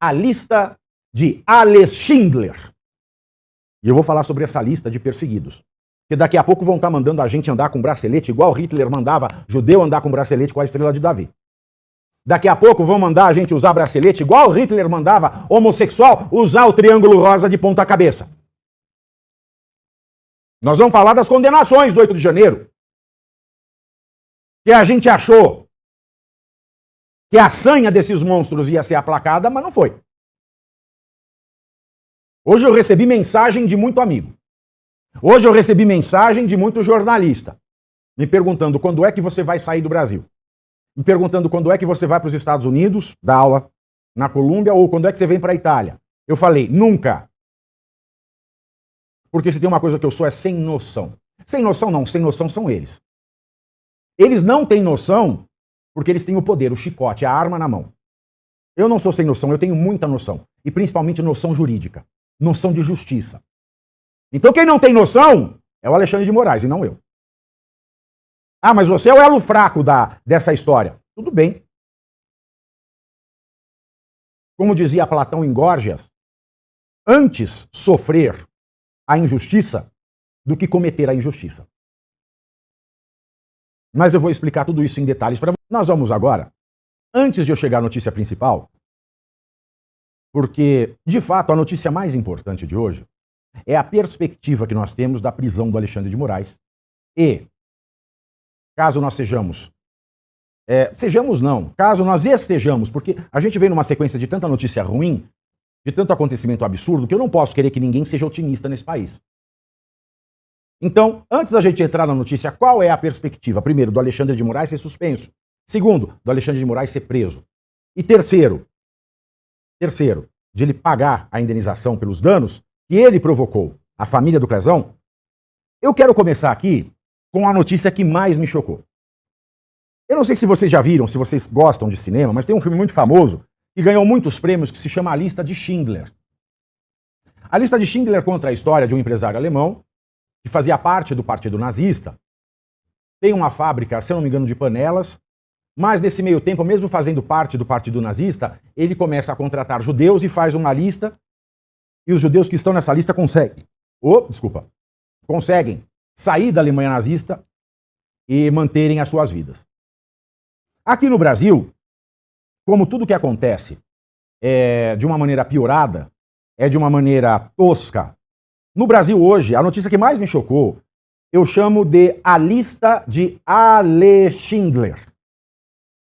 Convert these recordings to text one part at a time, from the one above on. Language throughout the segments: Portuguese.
a lista de Ales Schindler. E eu vou falar sobre essa lista de perseguidos. Porque daqui a pouco vão estar mandando a gente andar com bracelete, igual Hitler mandava judeu andar com bracelete com a estrela de Davi. Daqui a pouco vão mandar a gente usar bracelete, igual Hitler mandava homossexual usar o triângulo rosa de ponta cabeça. Nós vamos falar das condenações do 8 de janeiro. Que a gente achou que a sanha desses monstros ia ser aplacada, mas não foi. Hoje eu recebi mensagem de muito amigo. Hoje eu recebi mensagem de muito jornalista, me perguntando quando é que você vai sair do Brasil. Me perguntando quando é que você vai para os Estados Unidos, dar aula na Colômbia, ou quando é que você vem para a Itália. Eu falei, nunca. Porque se tem uma coisa que eu sou é sem noção. Sem noção não, sem noção são eles. Eles não têm noção porque eles têm o poder, o chicote, a arma na mão. Eu não sou sem noção, eu tenho muita noção. E principalmente noção jurídica, noção de justiça. Então quem não tem noção é o Alexandre de Moraes e não eu. Ah, mas você é o elo fraco dessa história. Tudo bem. Como dizia Platão em Górgias, antes sofrer a injustiça do que cometer a injustiça. Mas eu vou explicar tudo isso em detalhes para você. Nós vamos agora, antes de eu chegar à notícia principal, porque, de fato, a notícia mais importante de hoje é a perspectiva que nós temos da prisão do Alexandre de Moraes e, caso nós caso nós estejamos, porque a gente vem numa sequência de tanta notícia ruim, de tanto acontecimento absurdo, que eu não posso querer que ninguém seja otimista nesse país. Então, antes da gente entrar na notícia, qual é a perspectiva? Primeiro, do Alexandre de Moraes ser suspenso. Segundo, do Alexandre de Moraes ser preso. E terceiro, de ele pagar a indenização pelos danos que ele provocou à família do Crezão. Eu quero começar aqui com a notícia que mais me chocou. Eu não sei se vocês já viram, se vocês gostam de cinema, mas tem um filme muito famoso que ganhou muitos prêmios que se chama A Lista de Schindler. A Lista de Schindler conta a história de um empresário alemão que fazia parte do Partido Nazista, tem uma fábrica, se eu não me engano, de panelas, mas nesse meio tempo, mesmo fazendo parte do Partido Nazista, ele começa a contratar judeus e faz uma lista, e os judeus que estão nessa lista conseguem sair da Alemanha nazista e manterem as suas vidas. Aqui no Brasil, como tudo que acontece é de uma maneira piorada, é de uma maneira tosca, no Brasil hoje, a notícia que mais me chocou, eu chamo de a lista de Ales Schindler.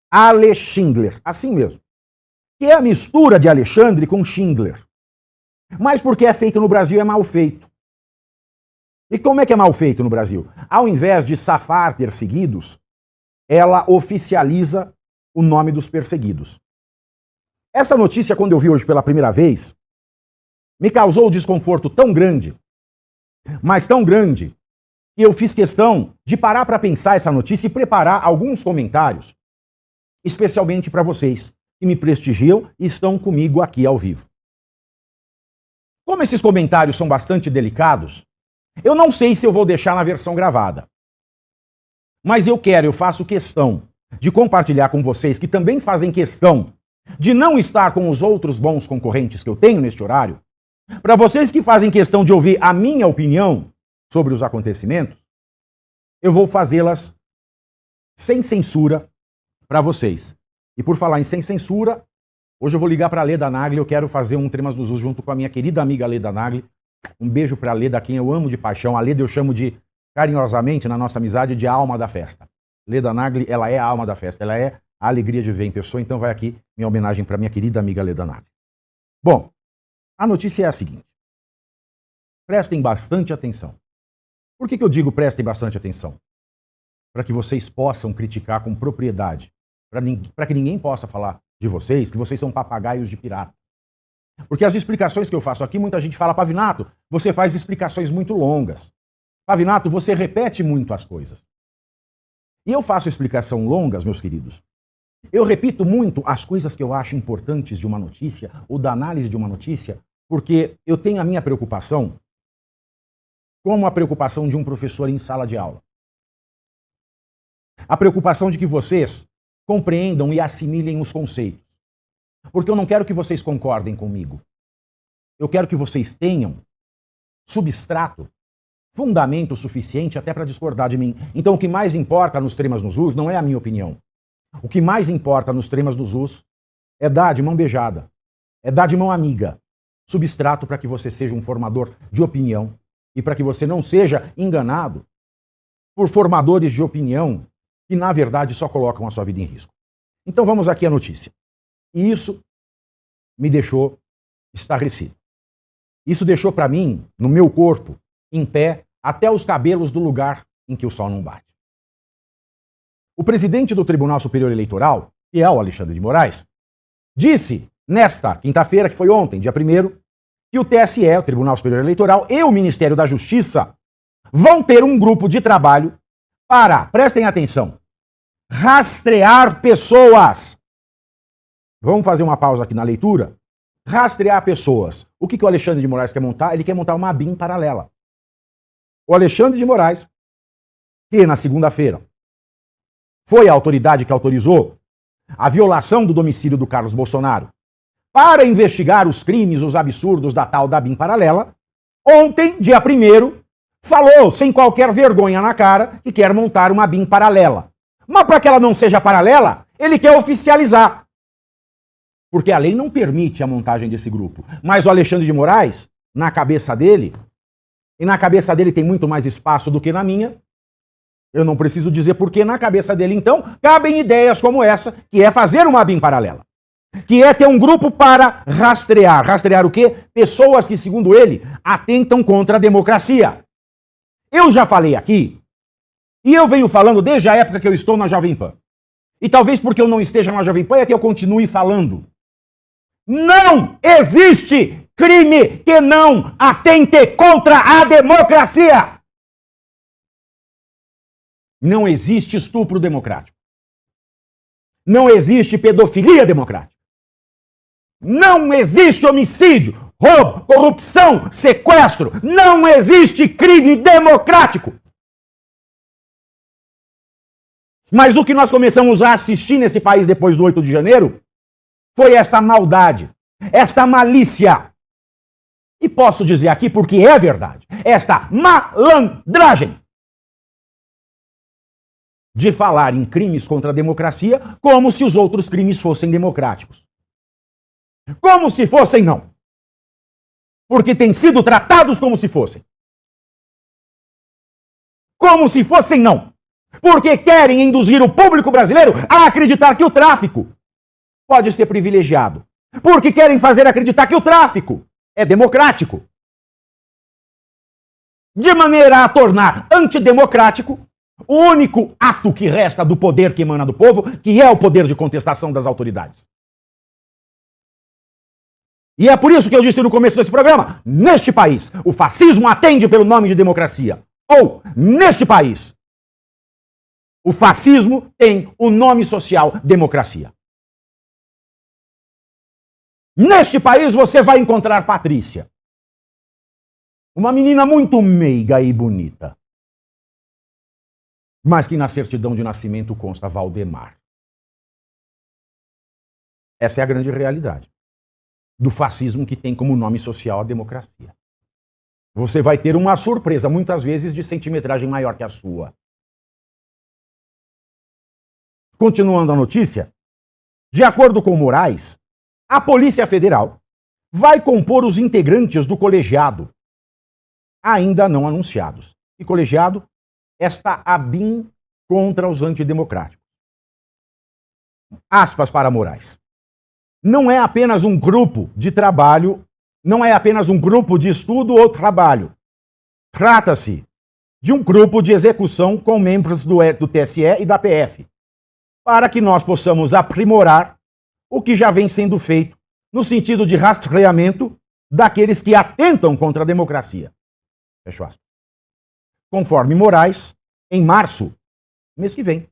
Ales Schindler, assim mesmo. Que é a mistura de Alexandre com Schindler. Mas porque é feito no Brasil é mal feito. E como é que é mal feito no Brasil? Ao invés de safar perseguidos, ela oficializa o nome dos perseguidos. Essa notícia, quando eu vi hoje pela primeira vez, me causou um desconforto tão grande, mas tão grande, que eu fiz questão de parar para pensar essa notícia e preparar alguns comentários, especialmente para vocês que me prestigiam e estão comigo aqui ao vivo. Como esses comentários são bastante delicados, eu não sei se eu vou deixar na versão gravada. Mas eu faço questão de compartilhar com vocês que também fazem questão de não estar com os outros bons concorrentes que eu tenho neste horário, para vocês que fazem questão de ouvir a minha opinião sobre os acontecimentos, eu vou fazê-las sem censura para vocês. E por falar em sem censura, hoje eu vou ligar para a Leda Nagli, eu quero fazer um Tremas dos Us junto com a minha querida amiga Leda Nagli. Um beijo para a Leda, quem eu amo de paixão. A Leda eu chamo de, carinhosamente, na nossa amizade, de alma da festa. Leda Nagli, ela é a alma da festa, ela é a alegria de ver em pessoa, então vai aqui minha homenagem para minha querida amiga Leda Nagli. Bom, a notícia é a seguinte. Prestem bastante atenção. Por que eu digo prestem bastante atenção? Para que vocês possam criticar com propriedade. Para que ninguém possa falar de vocês que vocês são papagaios de pirata. Porque as explicações que eu faço aqui, muita gente fala, Pavinato, você faz explicações muito longas. Pavinato, você repete muito as coisas. E eu faço explicação longas, meus queridos. Eu repito muito as coisas que eu acho importantes de uma notícia ou da análise de uma notícia, porque eu tenho a minha preocupação como a preocupação de um professor em sala de aula. A preocupação de que vocês compreendam e assimilem os conceitos. Porque eu não quero que vocês concordem comigo. Eu quero que vocês tenham substrato, fundamento suficiente até para discordar de mim. Então o que mais importa nos temas nos us não é a minha opinião. O que mais importa nos temas dos us é dar de mão beijada, é dar de mão amiga, substrato para que você seja um formador de opinião e para que você não seja enganado por formadores de opinião que, na verdade, só colocam a sua vida em risco. Então vamos aqui à notícia. E isso me deixou estarrecido. Isso deixou para mim, no meu corpo, em pé, até os cabelos do lugar em que o sol não bate. O presidente do Tribunal Superior Eleitoral, que é o Alexandre de Moraes, disse nesta quinta-feira, que foi ontem, dia 1º, que o TSE, o Tribunal Superior Eleitoral, e o Ministério da Justiça vão ter um grupo de trabalho para, prestem atenção, rastrear pessoas. Vamos fazer uma pausa aqui na leitura? Rastrear pessoas. O que o Alexandre de Moraes quer montar? Ele quer montar uma BIM paralela. O Alexandre de Moraes, que na segunda-feira foi a autoridade que autorizou a violação do domicílio do Carlos Bolsonaro para investigar os crimes, os absurdos da tal da BIM paralela, ontem, dia 1º, falou, sem qualquer vergonha na cara, que quer montar uma BIM paralela. Mas para que ela não seja paralela, ele quer oficializar. Porque a lei não permite a montagem desse grupo. Mas o Alexandre de Moraes, na cabeça dele, e na cabeça dele tem muito mais espaço do que na minha, eu não preciso dizer porquê, na cabeça dele, então, cabem ideias como essa, que é fazer uma BIM paralela. Que é ter um grupo para rastrear. Rastrear o quê? Pessoas que, segundo ele, atentam contra a democracia. Eu já falei aqui, e eu venho falando desde a época que eu estou na Jovem Pan. E talvez porque eu não esteja na Jovem Pan é que eu continue falando. Não existe crime que não atente contra a democracia. Não existe estupro democrático. Não existe pedofilia democrática. Não existe homicídio, roubo, corrupção, sequestro. Não existe crime democrático. Mas o que nós começamos a assistir nesse país depois do 8 de janeiro foi esta maldade, esta malícia. E posso dizer aqui porque é verdade, esta malandragem de falar em crimes contra a democracia como se os outros crimes fossem democráticos. Como se fossem, não. Porque têm sido tratados como se fossem. Como se fossem, não. Porque querem induzir o público brasileiro a acreditar que o tráfico pode ser privilegiado. Porque querem fazer acreditar que o tráfico é democrático. De maneira a tornar antidemocrático o único ato que resta do poder que emana do povo, que é o poder de contestação das autoridades. E é por isso que eu disse no começo desse programa, neste país, o fascismo atende pelo nome de democracia. Ou, neste país, o fascismo tem o nome social democracia. Neste país você vai encontrar Patrícia. Uma menina muito meiga e bonita. Mas que na certidão de nascimento consta Valdemar. Essa é a grande realidade do fascismo que tem como nome social a democracia. Você vai ter uma surpresa, muitas vezes, de centimetragem maior que a sua. Continuando a notícia, de acordo com Moraes, a Polícia Federal vai compor os integrantes do colegiado, ainda não anunciados. E colegiado? Esta ABIN contra os antidemocráticos. Aspas para Moraes. Não é apenas um grupo de trabalho, não é apenas um grupo de estudo ou trabalho. Trata-se de um grupo de execução com membros do TSE e da PF, para que nós possamos aprimorar o que já vem sendo feito no sentido de rastreamento daqueles que atentam contra a democracia. Fecho aspas. Conforme Moraes, em março, mês que vem,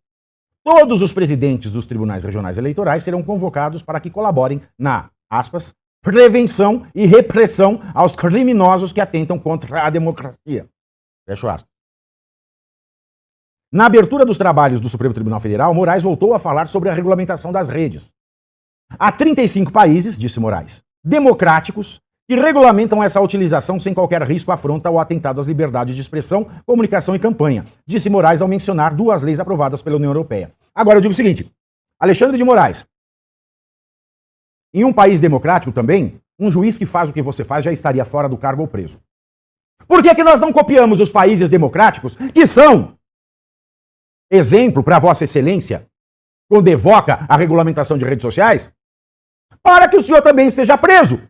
todos os presidentes dos tribunais regionais eleitorais serão convocados para que colaborem na, aspas, prevenção e repressão aos criminosos que atentam contra a democracia. Fecho aspas. Na abertura dos trabalhos do Supremo Tribunal Federal, Moraes voltou a falar sobre a regulamentação das redes. Há 35 países, disse Moraes, democráticos, que regulamentam essa utilização sem qualquer risco, afronta ou atentado às liberdades de expressão, comunicação e campanha, disse Moraes ao mencionar 2 leis aprovadas pela União Europeia. Agora eu digo o seguinte, Alexandre de Moraes, em um país democrático também, um juiz que faz o que você faz já estaria fora do cargo ou preso. Por que que nós não copiamos os países democráticos, que são exemplo para Vossa Excelência, quando evoca a regulamentação de redes sociais, para que o senhor também seja preso?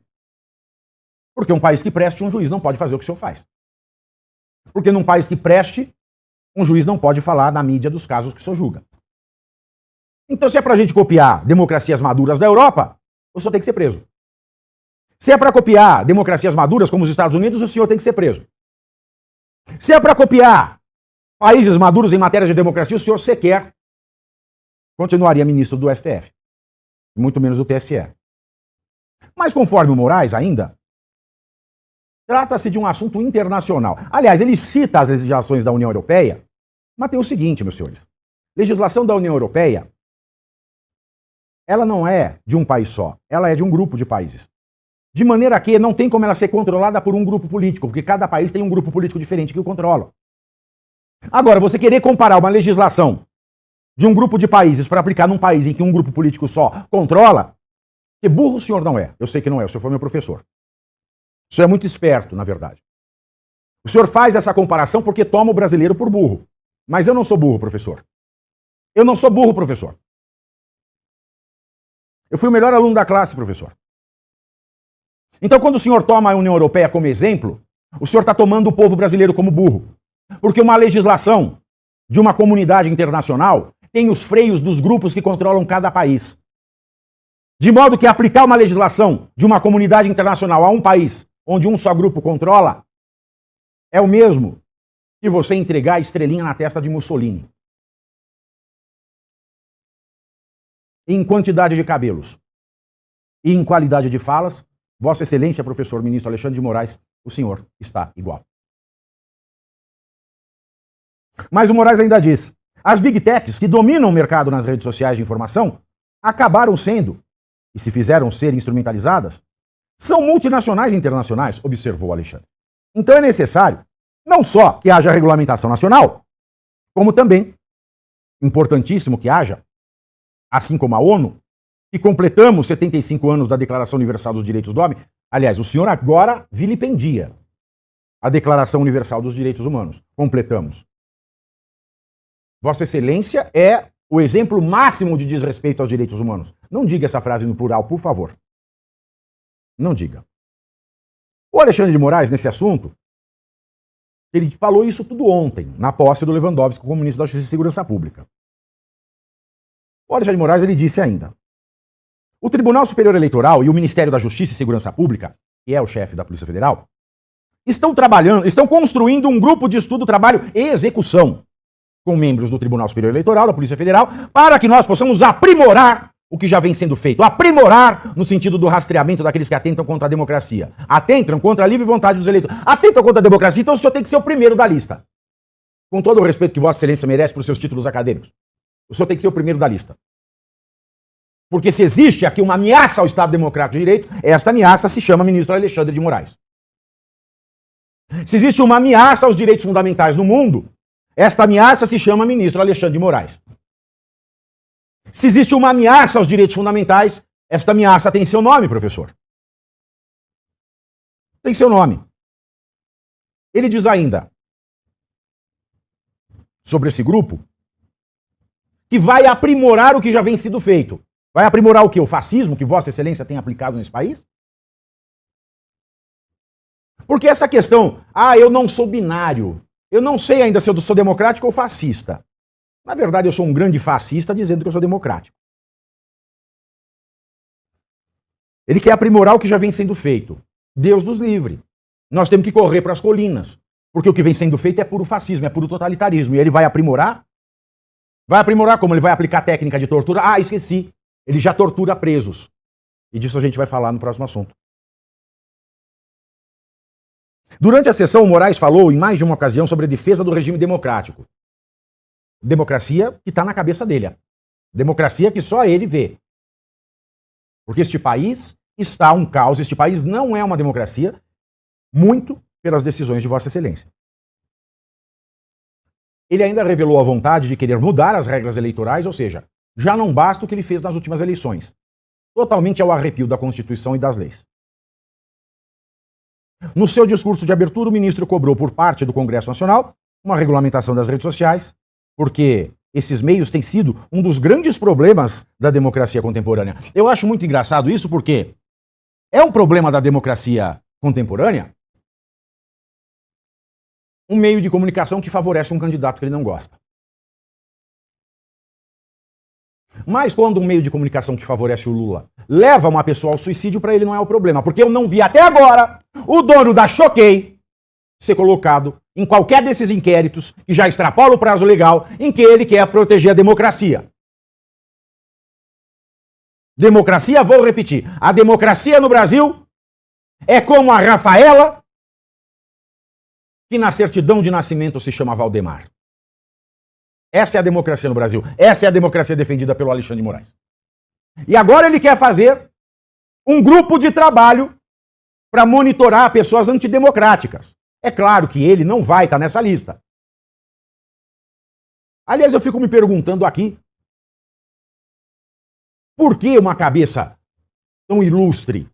Porque um país que preste, um juiz não pode fazer o que o senhor faz. Porque num país que preste, um juiz não pode falar na mídia dos casos que o senhor julga. Então, se é pra gente copiar democracias maduras da Europa, o senhor tem que ser preso. Se é para copiar democracias maduras como os Estados Unidos, o senhor tem que ser preso. Se é para copiar países maduros em matéria de democracia, o senhor sequer continuaria ministro do STF. Muito menos do TSE. Mas conforme o Moraes ainda, trata-se de um assunto internacional. Aliás, ele cita as legislações da União Europeia, mas tem o seguinte, meus senhores. Legislação da União Europeia, ela não é de um país só, ela é de um grupo de países. De maneira que não tem como ela ser controlada por um grupo político, porque cada país tem um grupo político diferente que o controla. Agora, você querer comparar uma legislação de um grupo de países para aplicar num país em que um grupo político só controla, que burro o senhor não é. Eu sei que não é, o senhor foi meu professor. O senhor é muito esperto, na verdade. O senhor faz essa comparação porque toma o brasileiro por burro. Mas eu não sou burro, professor. Eu não sou burro, professor. Eu fui o melhor aluno da classe, professor. Então, quando o senhor toma a União Europeia como exemplo, o senhor está tomando o povo brasileiro como burro. Porque uma legislação de uma comunidade internacional tem os freios dos grupos que controlam cada país. De modo que aplicar uma legislação de uma comunidade internacional a um país onde um só grupo controla é o mesmo que você entregar a estrelinha na testa de Mussolini. Em quantidade de cabelos e em qualidade de falas, Vossa Excelência, professor ministro Alexandre de Moraes, o senhor está igual. Mas o Moraes ainda diz, as Big Techs que dominam o mercado nas redes sociais de informação acabaram sendo, e se fizeram ser instrumentalizadas, são multinacionais e internacionais, observou Alexandre. Então é necessário, não só que haja regulamentação nacional, como também, importantíssimo que haja, assim como a ONU, e completamos 75 anos da Declaração Universal dos Direitos do Homem. Aliás, o senhor agora vilipendia a Declaração Universal dos Direitos Humanos. Completamos. Vossa Excelência é o exemplo máximo de desrespeito aos direitos humanos. Não diga essa frase no plural, por favor. Não diga. O Alexandre de Moraes, nesse assunto, ele falou isso tudo ontem, na posse do Lewandowski como ministro da Justiça e Segurança Pública. O Alexandre de Moraes, ele disse ainda, o Tribunal Superior Eleitoral e o Ministério da Justiça e Segurança Pública, que é o chefe da Polícia Federal, estão construindo um grupo de estudo, trabalho e execução com membros do Tribunal Superior Eleitoral, da Polícia Federal, para que nós possamos aprimorar o que já vem sendo feito. Aprimorar no sentido do rastreamento daqueles que atentam contra a democracia. Atentam contra a livre vontade dos eleitores. Atentam contra a democracia, então o senhor tem que ser o primeiro da lista. Com todo o respeito que Vossa Excelência merece por seus títulos acadêmicos. O senhor tem que ser o primeiro da lista. Porque se existe aqui uma ameaça ao Estado Democrático de Direito, esta ameaça se chama ministro Alexandre de Moraes. Se existe uma ameaça aos direitos fundamentais no mundo, esta ameaça se chama ministro Alexandre de Moraes. Se existe uma ameaça aos direitos fundamentais, esta ameaça tem seu nome, professor. Tem seu nome. Ele diz ainda, sobre esse grupo, que vai aprimorar o que já vem sido feito. Vai aprimorar o quê? O fascismo que Vossa Excelência tem aplicado nesse país? Porque essa questão, eu não sou binário, eu não sei ainda se eu sou democrático ou fascista. Na verdade, eu sou um grande fascista dizendo que eu sou democrático. Ele quer aprimorar o que já vem sendo feito. Deus nos livre. Nós temos que correr para as colinas, porque o que vem sendo feito é puro fascismo, é puro totalitarismo. E ele vai aprimorar? Vai aprimorar como? Ele vai aplicar técnica de tortura? Esqueci. Ele já tortura presos. E disso a gente vai falar no próximo assunto. Durante a sessão, o Moraes falou em mais de uma ocasião sobre a defesa do regime democrático. Democracia que está na cabeça dele. Democracia que só ele vê. Porque este país está um caos, este país não é uma democracia, muito pelas decisões de Vossa Excelência. Ele ainda revelou a vontade de querer mudar as regras eleitorais, ou seja, já não basta o que ele fez nas últimas eleições. Totalmente ao arrepio da Constituição e das leis. No seu discurso de abertura, o ministro cobrou por parte do Congresso Nacional uma regulamentação das redes sociais, porque esses meios têm sido um dos grandes problemas da democracia contemporânea. Eu acho muito engraçado isso porque é um problema da democracia contemporânea um meio de comunicação que favorece um candidato que ele não gosta. Mas quando um meio de comunicação que favorece o Lula leva uma pessoa ao suicídio, para ele não é o problema. Porque eu não vi até agora o dono da Choquei ser colocado em qualquer desses inquéritos que já extrapola o prazo legal em que ele quer proteger a democracia. Democracia, vou repetir, a democracia no Brasil é como a Rafaela, que na certidão de nascimento se chama Valdemar. Essa é a democracia no Brasil. Essa é a democracia defendida pelo Alexandre de Moraes. E agora ele quer fazer um grupo de trabalho para monitorar pessoas antidemocráticas. É claro que ele não vai estar nessa lista. Aliás, eu fico me perguntando aqui, por que uma cabeça tão ilustre?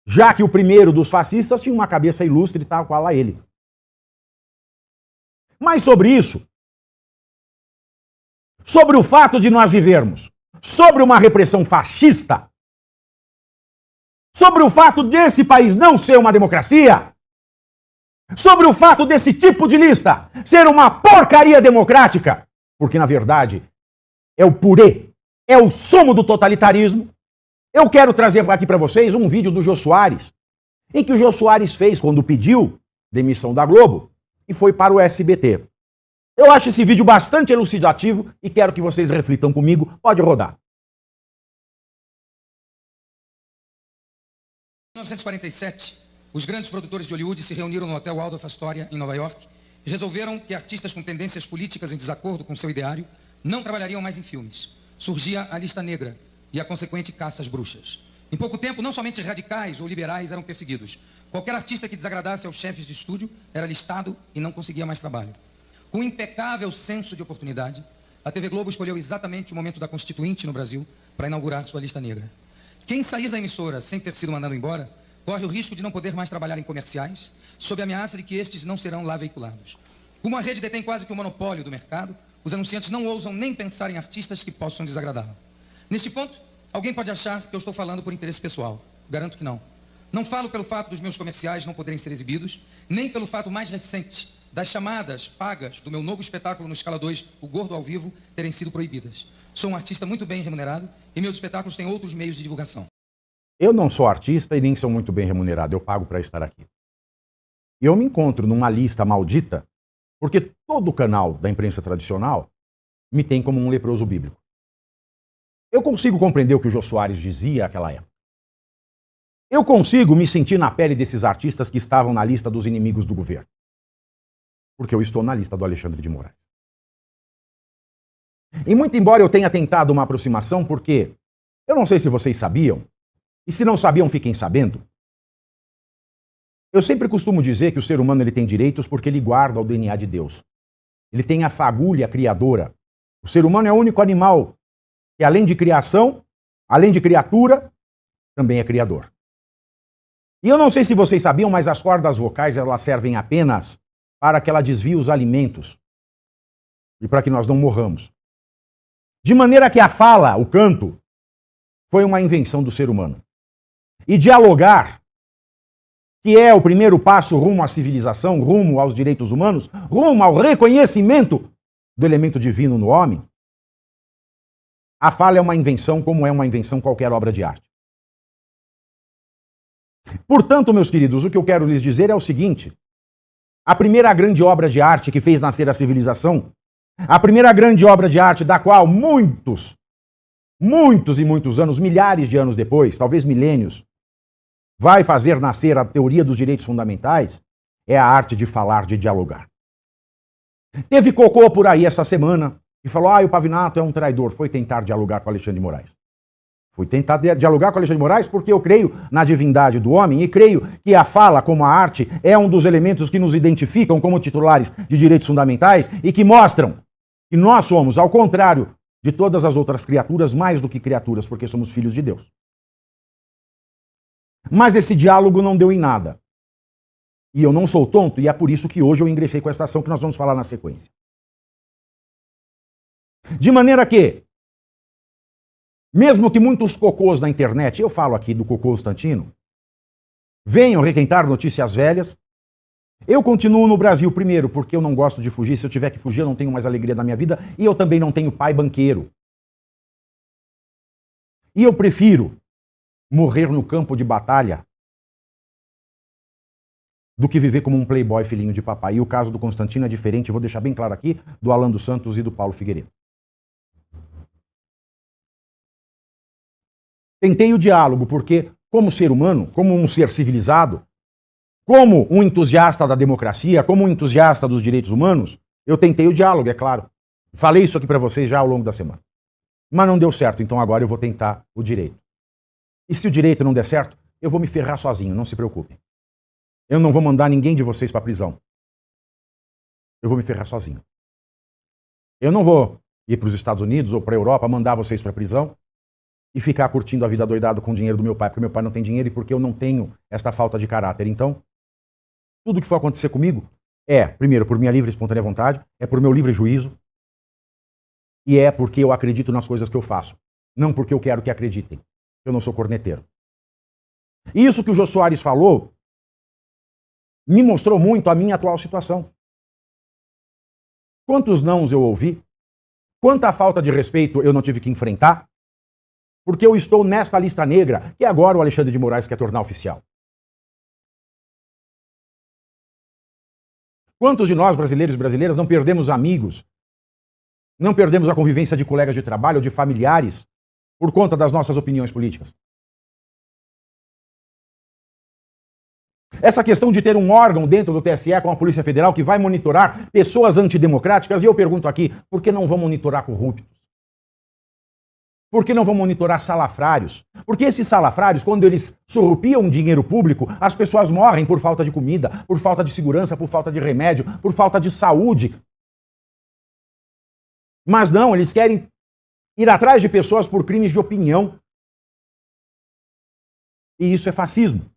Já que o primeiro dos fascistas tinha uma cabeça ilustre tal qual a ele. Mas sobre isso, sobre o fato de nós vivermos sobre uma repressão fascista, sobre o fato desse país não ser uma democracia, sobre o fato desse tipo de lista ser uma porcaria democrática, porque na verdade é o purê, é o sumo do totalitarismo, eu quero trazer aqui para vocês um vídeo do Jô Soares, em que o Jô Soares fez quando pediu demissão da Globo e foi para o SBT. Eu acho esse vídeo bastante elucidativo e quero que vocês reflitam comigo. Pode rodar. Em 1947, os grandes produtores de Hollywood se reuniram no Hotel Waldorf Astoria, em Nova York, e resolveram que artistas com tendências políticas em desacordo com seu ideário não trabalhariam mais em filmes. Surgia a lista negra e a consequente caça às bruxas. Em pouco tempo, não somente radicais ou liberais eram perseguidos. Qualquer artista que desagradasse aos chefes de estúdio era listado e não conseguia mais trabalho. Com impecável senso de oportunidade, a TV Globo escolheu exatamente o momento da Constituinte no Brasil para inaugurar sua lista negra. Quem sair da emissora sem ter sido mandado embora, corre o risco de não poder mais trabalhar em comerciais, sob a ameaça de que estes não serão lá veiculados. Como a rede detém quase que o monopólio do mercado, os anunciantes não ousam nem pensar em artistas que possam desagradá-lo. Neste ponto, alguém pode achar que eu estou falando por interesse pessoal. Garanto que não. Não falo pelo fato dos meus comerciais não poderem ser exibidos, nem pelo fato mais recente das chamadas pagas do meu novo espetáculo no Escala 2, O Gordo ao Vivo, terem sido proibidas. Sou um artista muito bem remunerado e meus espetáculos têm outros meios de divulgação. Eu não sou artista e nem sou muito bem remunerado, eu pago para estar aqui. Eu me encontro numa lista maldita porque todo canal da imprensa tradicional me tem como um leproso bíblico. Eu consigo compreender o que o Jô Soares dizia naquela época. Eu consigo me sentir na pele desses artistas que estavam na lista dos inimigos do governo. Porque eu estou na lista do Alexandre de Moraes. E muito embora eu tenha tentado uma aproximação, porque eu não sei se vocês sabiam, e se não sabiam, fiquem sabendo. Eu sempre costumo dizer que o ser humano ele tem direitos porque ele guarda o DNA de Deus. Ele tem a fagulha criadora. O ser humano é o único animal que, além de criação, além de criatura, também é criador. E eu não sei se vocês sabiam, mas as cordas vocais elas servem apenas para que ela desvie os alimentos e para que nós não morramos. De maneira que a fala, o canto, foi uma invenção do ser humano. E dialogar, que é o primeiro passo rumo à civilização, rumo aos direitos humanos, rumo ao reconhecimento do elemento divino no homem, a fala é uma invenção como é uma invenção qualquer obra de arte. Portanto, meus queridos, o que eu quero lhes dizer é o seguinte: a primeira grande obra de arte que fez nascer a civilização, a primeira grande obra de arte da qual muitos e muitos anos, milhares de anos depois, talvez milênios, vai fazer nascer a teoria dos direitos fundamentais, é a arte de falar, de dialogar. Teve cocô por aí essa semana e falou: o Pavinato é um traidor, foi tentar dialogar com Alexandre de Moraes. Fui tentar dialogar com Alexandre de Moraes porque eu creio na divindade do homem e creio que a fala, como a arte, é um dos elementos que nos identificam como titulares de direitos fundamentais e que mostram que nós somos, ao contrário de todas as outras criaturas, mais do que criaturas, porque somos filhos de Deus. Mas esse diálogo não deu em nada. E eu não sou tonto, e é por isso que hoje eu ingressei com essa ação que nós vamos falar na sequência. De maneira que, mesmo que muitos cocôs na internet, eu falo aqui do cocô Constantino, venham requentar notícias velhas, eu continuo no Brasil, primeiro, porque eu não gosto de fugir. Se eu tiver que fugir, eu não tenho mais alegria na minha vida, e eu também não tenho pai banqueiro. E eu prefiro morrer no campo de batalha do que viver como um playboy filhinho de papai. E o caso do Constantino é diferente, vou deixar bem claro aqui, do Alan dos Santos e do Paulo Figueiredo. Tentei o diálogo porque, como ser humano, como um ser civilizado, como um entusiasta da democracia, como um entusiasta dos direitos humanos, eu tentei o diálogo, é claro. Falei isso aqui para vocês já ao longo da semana. Mas não deu certo, então agora eu vou tentar o direito. E se o direito não der certo, eu vou me ferrar sozinho, não se preocupem. Eu não vou mandar ninguém de vocês para a prisão. Eu vou me ferrar sozinho. Eu não vou ir para os Estados Unidos ou para a Europa mandar vocês para a prisão e ficar curtindo a vida doidado com o dinheiro do meu pai, porque meu pai não tem dinheiro e porque eu não tenho esta falta de caráter. Então, tudo que for acontecer comigo é, primeiro, por minha livre e espontânea vontade, é por meu livre juízo e é porque eu acredito nas coisas que eu faço, não porque eu quero que acreditem. Eu não sou corneteiro. E isso que o Jô Soares falou me mostrou muito a minha atual situação. Quantos nãos eu ouvi? Quanta falta de respeito eu não tive que enfrentar? Porque eu estou nesta lista negra que agora o Alexandre de Moraes quer tornar oficial. Quantos de nós, brasileiros e brasileiras, não perdemos amigos, não perdemos a convivência de colegas de trabalho ou de familiares por conta das nossas opiniões políticas? Essa questão de ter um órgão dentro do TSE com a Polícia Federal que vai monitorar pessoas antidemocráticas, e eu pergunto aqui, por que não vão monitorar corruptos? Por que não vão monitorar salafrários? Porque esses salafrários, quando eles surrupiam dinheiro público, as pessoas morrem por falta de comida, por falta de segurança, por falta de remédio, por falta de saúde. Mas não, eles querem ir atrás de pessoas por crimes de opinião. E isso é fascismo.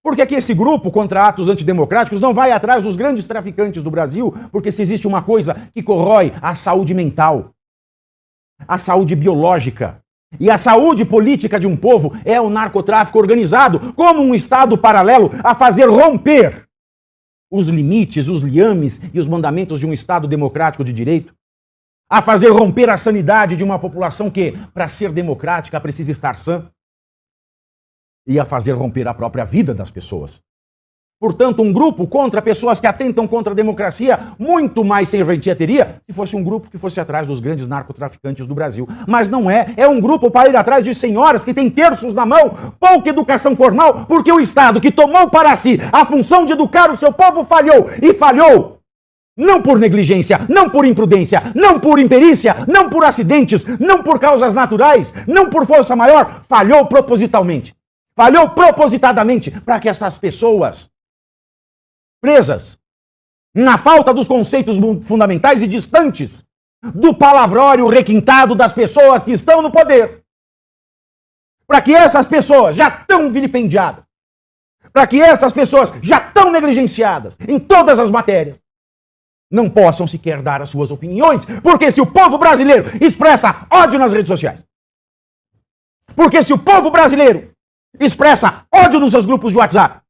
Por que esse grupo contra atos antidemocráticos não vai atrás dos grandes traficantes do Brasil? Porque se existe uma coisa que corrói a saúde mental, a saúde biológica e a saúde política de um povo, é o narcotráfico organizado como um Estado paralelo a fazer romper os limites, os liames e os mandamentos de um Estado democrático de direito, a fazer romper a sanidade de uma população que, para ser democrática, precisa estar sã, e a fazer romper a própria vida das pessoas. Portanto, um grupo contra pessoas que atentam contra a democracia, muito mais serventia teria se fosse um grupo que fosse atrás dos grandes narcotraficantes do Brasil. Mas não é. É um grupo para ir atrás de senhoras que têm terços na mão, pouca educação formal, porque o Estado que tomou para si a função de educar o seu povo falhou. E falhou não por negligência, não por imprudência, não por imperícia, não por acidentes, não por causas naturais, não por força maior. Falhou propositalmente. Falhou propositadamente para que essas pessoas presas na falta dos conceitos fundamentais e distantes do palavrório requintado das pessoas que estão no poder, para que essas pessoas já tão vilipendiadas, para que essas pessoas já tão negligenciadas em todas as matérias, não possam sequer dar as suas opiniões, porque se o povo brasileiro expressa ódio nas redes sociais, porque se o povo brasileiro expressa ódio nos seus grupos de WhatsApp,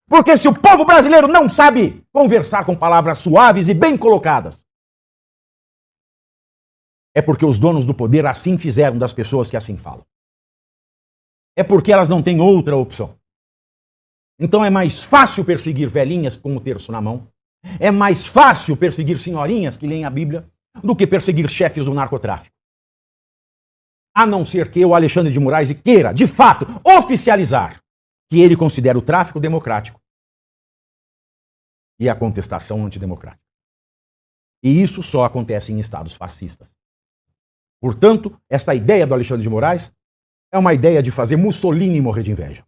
porque se o povo brasileiro não sabe conversar com palavras suaves e bem colocadas, é porque os donos do poder assim fizeram das pessoas que assim falam. É porque elas não têm outra opção. Então é mais fácil perseguir velhinhas com o terço na mão, é mais fácil perseguir senhorinhas que leem a Bíblia do que perseguir chefes do narcotráfico. A não ser que o Alexandre de Moraes queira, de fato, oficializar que ele considera o tráfico democrático e a contestação antidemocrática. E isso só acontece em estados fascistas. Portanto, esta ideia do Alexandre de Moraes é uma ideia de fazer Mussolini morrer de inveja.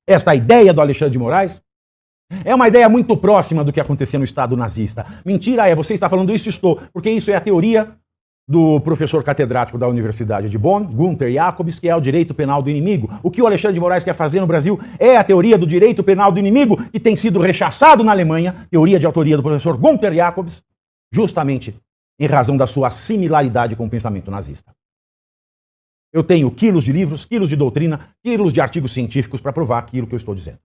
Esta ideia do Alexandre de Moraes é uma ideia muito próxima do que acontecia no Estado nazista. Mentira você está falando isso? Estou, porque isso é a teoria do professor catedrático da Universidade de Bonn, Gunther Jacobs, que é o direito penal do inimigo. O que o Alexandre de Moraes quer fazer no Brasil é a teoria do direito penal do inimigo, que tem sido rechaçado na Alemanha, teoria de autoria do professor Gunther Jacobs, justamente em razão da sua similaridade com o pensamento nazista. Eu tenho quilos de livros, quilos de doutrina, quilos de artigos científicos para provar aquilo que eu estou dizendo.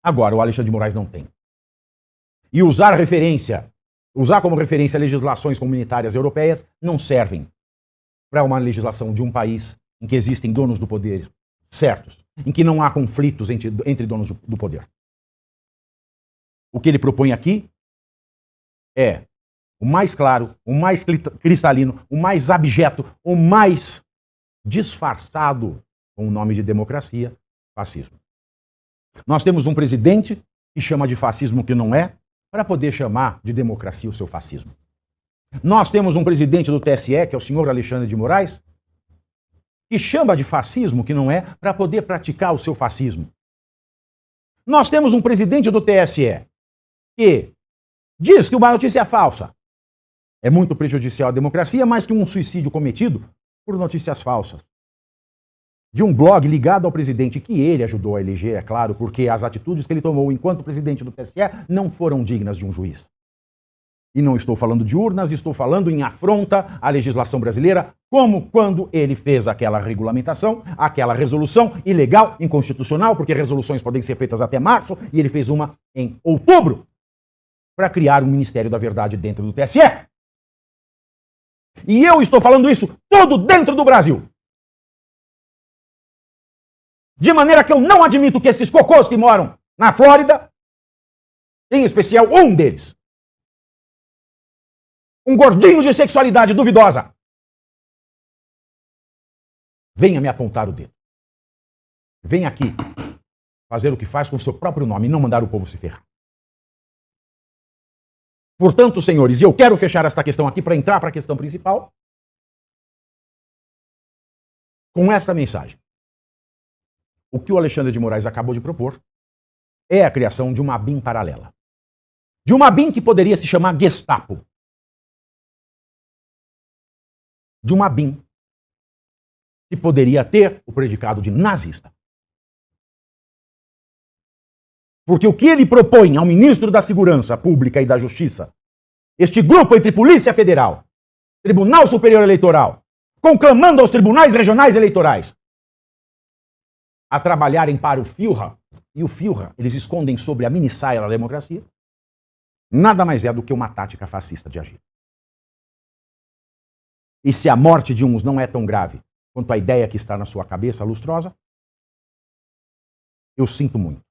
Agora, o Alexandre de Moraes não tem. E usar como referência legislações comunitárias europeias não servem para uma legislação de um país em que existem donos do poder certos, em que não há conflitos entre donos do poder. O que ele propõe aqui é o mais claro, o mais cristalino, o mais abjeto, o mais disfarçado com o nome de democracia, fascismo. Nós temos um presidente que chama de fascismo o que não é, para poder chamar de democracia o seu fascismo. Nós temos um presidente do TSE, que é o senhor Alexandre de Moraes, que chama de fascismo o que não é, para poder praticar o seu fascismo. Nós temos um presidente do TSE que diz que uma notícia falsa é muito prejudicial à democracia, mais que um suicídio cometido por notícias falsas. De um blog ligado ao presidente, que ele ajudou a eleger, é claro, porque as atitudes que ele tomou enquanto presidente do TSE não foram dignas de um juiz. E não estou falando de urnas, estou falando em afronta à legislação brasileira, como quando ele fez aquela regulamentação, aquela resolução ilegal, inconstitucional, porque resoluções podem ser feitas até março, e ele fez uma em outubro, para criar um Ministério da Verdade dentro do TSE. E eu estou falando isso tudo dentro do Brasil. De maneira que eu não admito que esses cocôs que moram na Flórida, em especial um deles, um gordinho de sexualidade duvidosa, venha me apontar o dedo. Venha aqui fazer o que faz com o seu próprio nome e não mandar o povo se ferrar. Portanto, senhores, e eu quero fechar esta questão aqui para entrar para a questão principal, com esta mensagem. O que o Alexandre de Moraes acabou de propor é a criação de uma ABIN paralela. De uma ABIN que poderia se chamar Gestapo. De uma ABIN que poderia ter o predicado de nazista. Porque o que ele propõe ao ministro da Segurança Pública e da Justiça, este grupo entre Polícia Federal, Tribunal Superior Eleitoral, conclamando aos tribunais regionais eleitorais a trabalharem para o Führer, e o Führer eles escondem sobre a minissaia da democracia, nada mais é do que uma tática fascista de agir. E se a morte de uns não é tão grave quanto a ideia que está na sua cabeça lustrosa, eu sinto muito.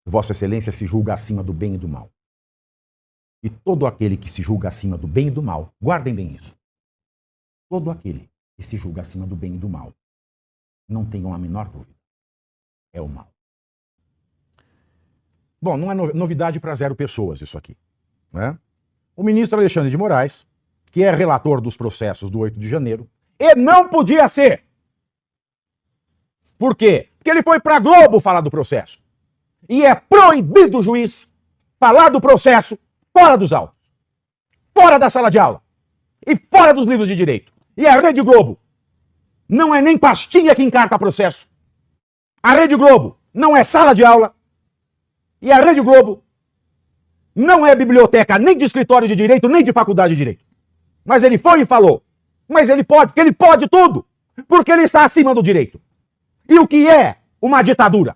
Vossa Excelência se julga acima do bem e do mal. E todo aquele que se julga acima do bem e do mal, guardem bem isso. Todo aquele que se julga acima do bem e do mal, não tenham a menor dúvida, é o mal. Bom, não é novidade para 0 pessoas isso aqui, né? O ministro Alexandre de Moraes, que é relator dos processos do 8 de janeiro, e não podia ser. Por quê? Porque ele foi para a Globo falar do processo. E é proibido o juiz falar do processo fora dos autos, fora da sala de aula e fora dos livros de direito. E a Rede Globo não é nem pastinha que encarta processo. A Rede Globo não é sala de aula. E a Rede Globo não é biblioteca nem de escritório de direito, nem de faculdade de direito. Mas ele foi e falou. Mas ele pode, porque ele pode tudo. Porque ele está acima do direito. E o que é uma ditadura?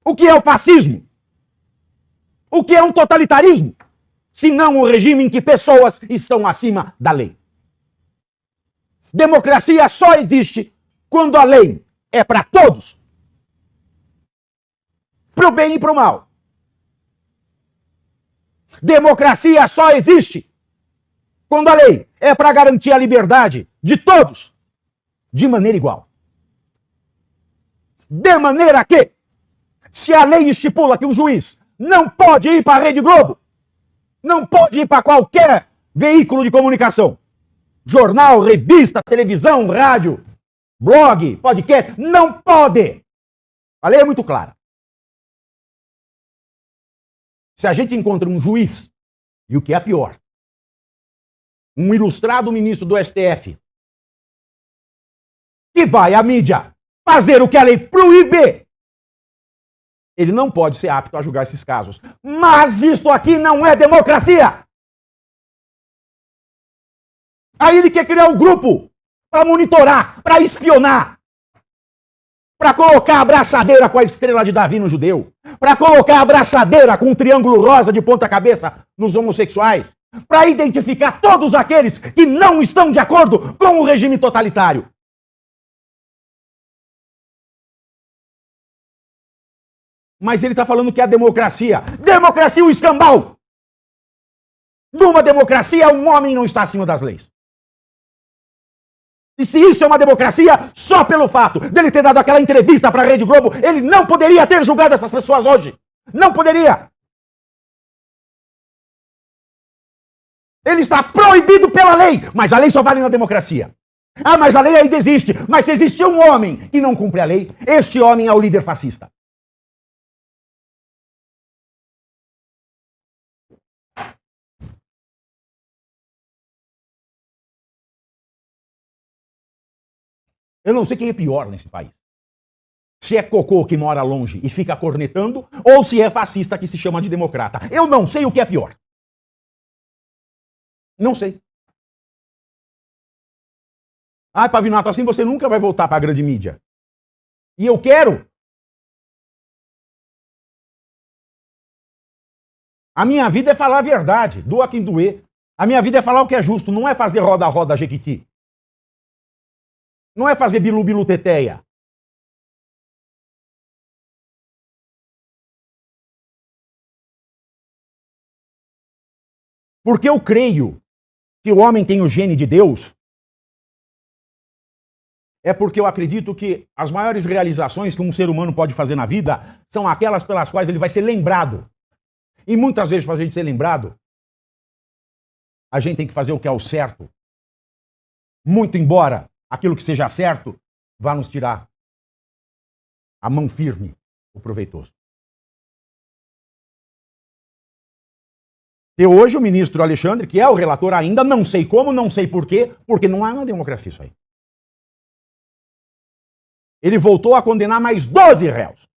O que é o fascismo? O que é um totalitarismo? Se não um regime em que pessoas estão acima da lei. Democracia só existe quando a lei é para todos. Para o bem e para o mal. Democracia só existe quando a lei é para garantir a liberdade de todos, de maneira igual. De maneira que, se a lei estipula que o juiz não pode ir para a Rede Globo, não pode ir para qualquer veículo de comunicação, jornal, revista, televisão, rádio, blog, podcast. Não pode! A lei é muito clara. Se a gente encontra um juiz, e o que é pior, um ilustrado ministro do STF, que vai à mídia fazer o que a lei proíbe, ele não pode ser apto a julgar esses casos. Mas isso aqui não é democracia! Aí ele quer criar um grupo para monitorar, para espionar, para colocar a abraçadeira com a estrela de Davi no judeu, para colocar a abraçadeira com um triângulo rosa de ponta cabeça nos homossexuais, para identificar todos aqueles que não estão de acordo com o regime totalitário. Mas ele está falando que é a democracia. Democracia, o escambau! Numa democracia, um homem não está acima das leis. E se isso é uma democracia, só pelo fato dele ter dado aquela entrevista para a Rede Globo, ele não poderia ter julgado essas pessoas hoje. Não poderia. Ele está proibido pela lei, mas a lei só vale na democracia. Ah, mas a lei ainda existe. Mas se existe um homem que não cumpre a lei, este homem é o líder fascista. Eu não sei quem é pior nesse país. Se é cocô que mora longe e fica cornetando, ou se é fascista que se chama de democrata. Eu não sei o que é pior. Não sei. Ah, Pavinato, assim você nunca vai voltar para a grande mídia. E eu quero. A minha vida é falar a verdade, doa quem doer. A minha vida é falar o que é justo, não é fazer roda-roda jequiti. Não é fazer bilu-bilu teteia. Porque eu creio que o homem tem o gene de Deus, é porque eu acredito que as maiores realizações que um ser humano pode fazer na vida são aquelas pelas quais ele vai ser lembrado. E muitas vezes, para a gente ser lembrado, a gente tem que fazer o que é o certo. Muito embora aquilo que seja certo vá nos tirar a mão firme, o proveitoso. E hoje o ministro Alexandre, que é o relator ainda, não sei como, não sei porquê, porque não há uma democracia isso aí. Ele voltou a condenar mais 12 réus.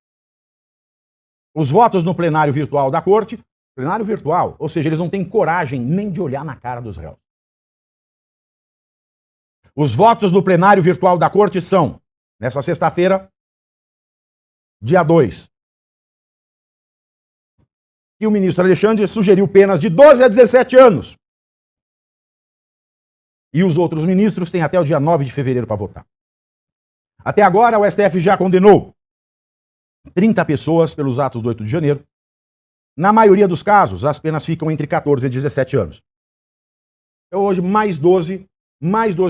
Os votos no plenário virtual da corte, plenário virtual, ou seja, eles não têm coragem nem de olhar na cara dos réus. Os votos do plenário virtual da corte são, nesta sexta-feira, dia 2, que o ministro Alexandre sugeriu penas de 12 a 17 anos. E os outros ministros têm até o dia 9 de fevereiro para votar. Até agora, o STF já condenou 30 pessoas pelos atos do 8 de janeiro. Na maioria dos casos, as penas ficam entre 14 e 17 anos. Então, hoje, mais 12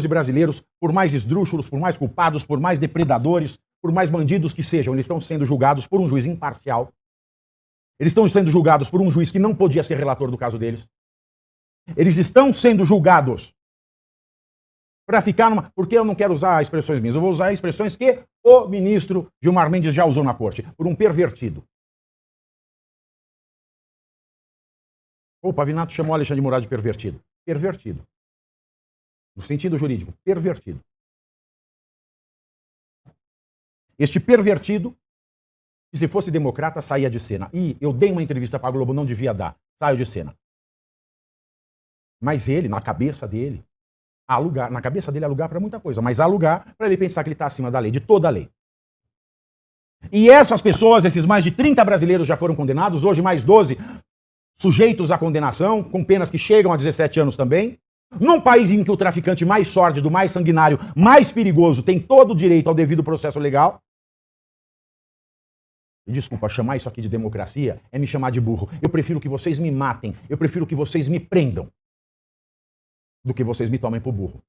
brasileiros, por mais esdrúxulos, por mais culpados, por mais depredadores, por mais bandidos que sejam, eles estão sendo julgados por um juiz imparcial. Eles estão sendo julgados por um juiz que não podia ser relator do caso deles. Eles estão sendo julgados para ficar numa... Porque eu não quero usar expressões minhas, eu vou usar expressões que o ministro Gilmar Mendes já usou na corte, por um pervertido. O Pavinato chamou Alexandre de Moraes de pervertido. Pervertido. No sentido jurídico, pervertido. Este pervertido, que se fosse democrata, saía de cena. E eu dei uma entrevista para a Globo, não devia dar. Saio de cena. Mas ele, na cabeça dele, há lugar. Na cabeça dele há lugar para muita coisa, mas há lugar para ele pensar que ele está acima da lei, de toda a lei. E essas pessoas, esses mais de 30 brasileiros já foram condenados, hoje mais 12 sujeitos à condenação, com penas que chegam a 17 anos também. Num país em que o traficante mais sórdido, mais sanguinário, mais perigoso tem todo o direito ao devido processo legal. E desculpa, chamar isso aqui de democracia é me chamar de burro. Eu prefiro que vocês me matem, eu prefiro que vocês me prendam, do que vocês me tomem por burro.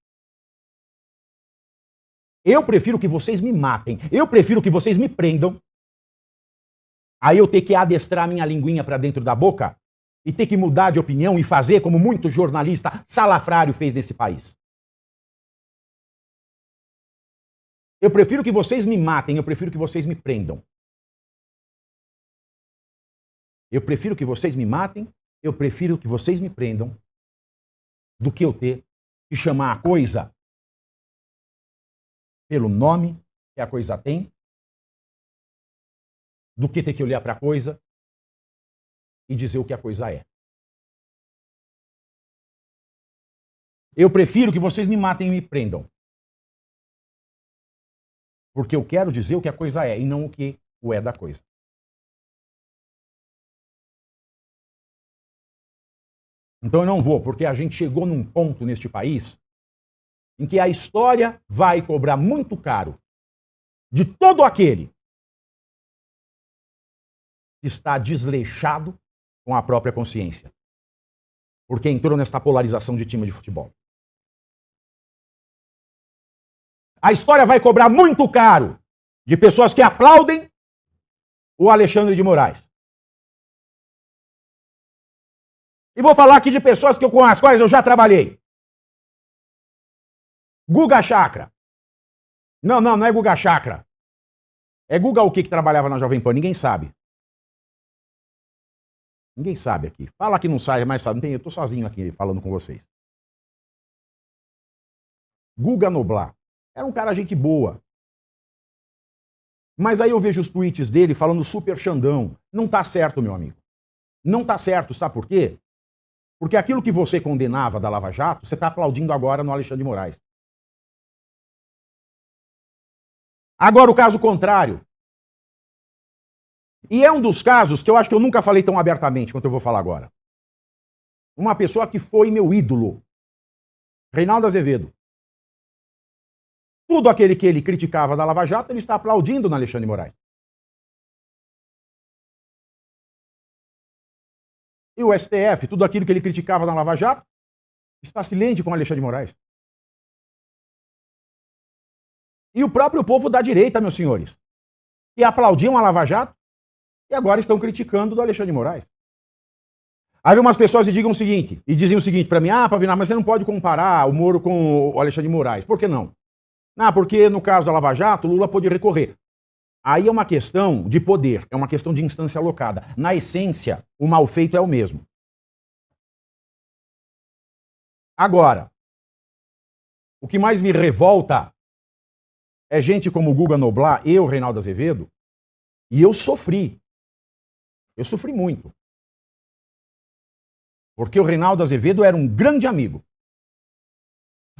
Eu prefiro que vocês me matem, eu prefiro que vocês me prendam, aí eu ter que adestrar minha linguinha para dentro da boca e ter que mudar de opinião e fazer como muito jornalista salafrário fez nesse país. Eu prefiro que vocês me matem, eu prefiro que vocês me prendam. Eu prefiro que vocês me matem, eu prefiro que vocês me prendam, do que eu ter que chamar a coisa pelo nome que a coisa tem, do que ter que olhar para a coisa e dizer o que a coisa é. Eu prefiro que vocês me matem e me prendam. Porque eu quero dizer o que a coisa é e não o que o é da coisa. Então eu não vou, porque a gente chegou num ponto neste país em que a história vai cobrar muito caro de todo aquele que está desleixado com a própria consciência. Porque entrou nesta polarização de time de futebol. A história vai cobrar muito caro de pessoas que aplaudem o Alexandre de Moraes. E vou falar aqui de pessoas com as quais eu já trabalhei. Guga Chakra. Não é Guga Chakra. É Guga o que trabalhava na Jovem Pan? Ninguém sabe. Ninguém sabe aqui. Fala que não sai, mas sabe. Eu tô sozinho aqui falando com vocês. Guga Noblar. Era um cara gente boa. Mas aí eu vejo os tweets dele falando super Xandão. Não tá certo, meu amigo. Não tá certo, sabe por quê? Porque aquilo que você condenava da Lava Jato, você está aplaudindo agora no Alexandre de Moraes. Agora o caso contrário. E é um dos casos que eu acho que eu nunca falei tão abertamente quanto eu vou falar agora. Uma pessoa que foi meu ídolo. Reinaldo Azevedo. Tudo aquele que ele criticava da Lava Jato, ele está aplaudindo no Alexandre de Moraes. E o STF, tudo aquilo que ele criticava na Lava Jato, está silente com o Alexandre de Moraes. E o próprio povo da direita, meus senhores, que aplaudiam a Lava Jato e agora estão criticando do Alexandre de Moraes. Aí umas pessoas dizem o seguinte para mim, Pavinato, mas você não pode comparar o Moro com o Alexandre de Moraes. Por que não? Porque no caso da Lava Jato, Lula pôde recorrer. Aí é uma questão de poder, é uma questão de instância alocada. Na essência, o mal feito é o mesmo. Agora, o que mais me revolta é gente como o Guga Noblar, eu, Reinaldo Azevedo, e eu sofri. Eu sofri muito. Porque o Reinaldo Azevedo era um grande amigo.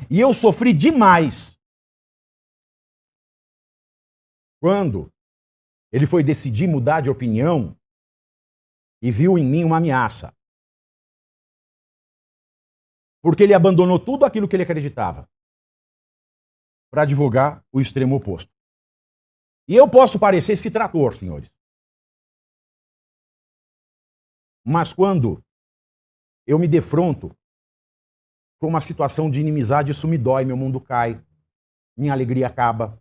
E eu sofri demais quando ele foi decidir mudar de opinião e viu em mim uma ameaça. Porque ele abandonou tudo aquilo que ele acreditava para advogar o extremo oposto. E eu posso parecer esse trator, senhores. Mas quando eu me defronto com uma situação de inimizade, isso me dói, meu mundo cai, minha alegria acaba.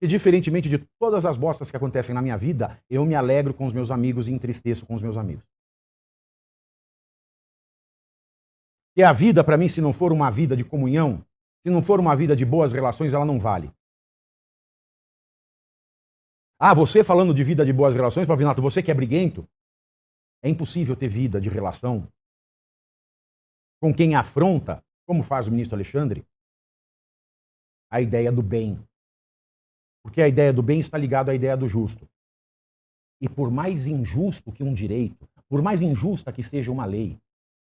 E diferentemente de todas as bostas que acontecem na minha vida, eu me alegro com os meus amigos e entristeço com os meus amigos. E a vida, para mim, se não for uma vida de comunhão, se não for uma vida de boas relações, ela não vale. Você falando de vida de boas relações, Pavinato, você que é briguento, é impossível ter vida de relação com quem afronta, como faz o ministro Alexandre, a ideia do bem. Porque a ideia do bem está ligada à ideia do justo. E por mais injusto que um direito, por mais injusta que seja uma lei,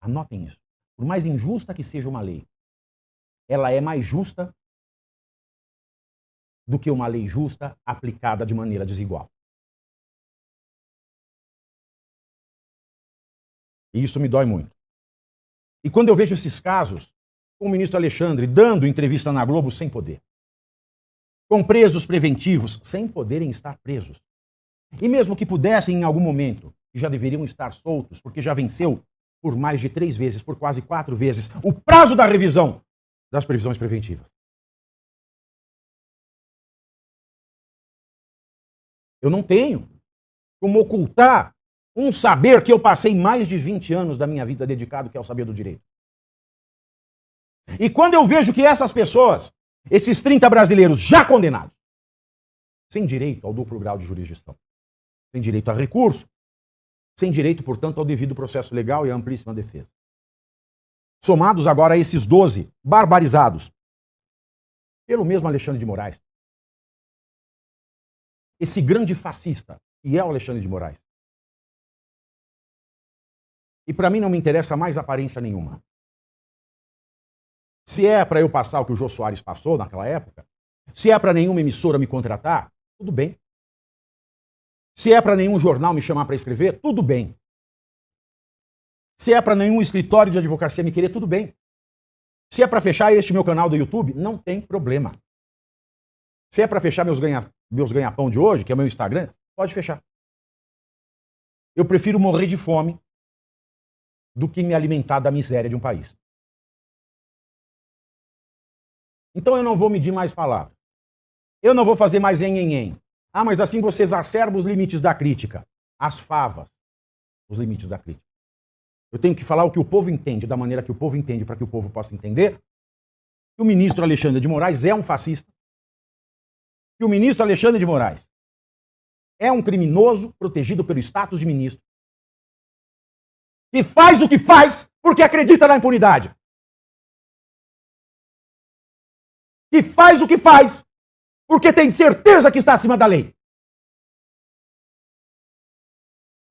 anotem isso, por mais injusta que seja uma lei, ela é mais justa do que uma lei justa aplicada de maneira desigual. E isso me dói muito. E quando eu vejo esses casos, com o ministro Alexandre dando entrevista na Globo sem poder, com presos preventivos sem poderem estar presos, e mesmo que pudessem em algum momento, já deveriam estar soltos, porque já venceu por mais de 3 vezes, por quase 4 vezes, o prazo da revisão das previsões preventivas. Eu não tenho como ocultar um saber que eu passei mais de 20 anos da minha vida dedicado, que é o saber do direito. E quando eu vejo que essas pessoas, esses 30 brasileiros já condenados, sem direito ao duplo grau de jurisdição, sem direito a recurso, sem direito, portanto, ao devido processo legal e à amplíssima defesa, somados agora a esses 12 barbarizados pelo mesmo Alexandre de Moraes, esse grande fascista, e é o Alexandre de Moraes. E para mim não me interessa mais aparência nenhuma. Se é para eu passar o que o Jô Soares passou naquela época, se é para nenhuma emissora me contratar, tudo bem. Se é para nenhum jornal me chamar para escrever, tudo bem. Se é para nenhum escritório de advocacia me querer, tudo bem. Se é para fechar este meu canal do YouTube, não tem problema. Se é para fechar meus ganha-pão de hoje, que é o meu Instagram, pode fechar. Eu prefiro morrer de fome do que me alimentar da miséria de um país. Então eu não vou medir mais palavras. Eu não vou fazer mais enhenhen. Ah, mas assim você exacerba os limites da crítica. As favas, os limites da crítica. Eu tenho que falar o que o povo entende, da maneira que o povo entende, para que o povo possa entender que o ministro Alexandre de Moraes é um fascista, que o ministro Alexandre de Moraes é um criminoso protegido pelo status de ministro, que faz o que faz porque acredita na impunidade, que faz o que faz porque tem certeza que está acima da lei.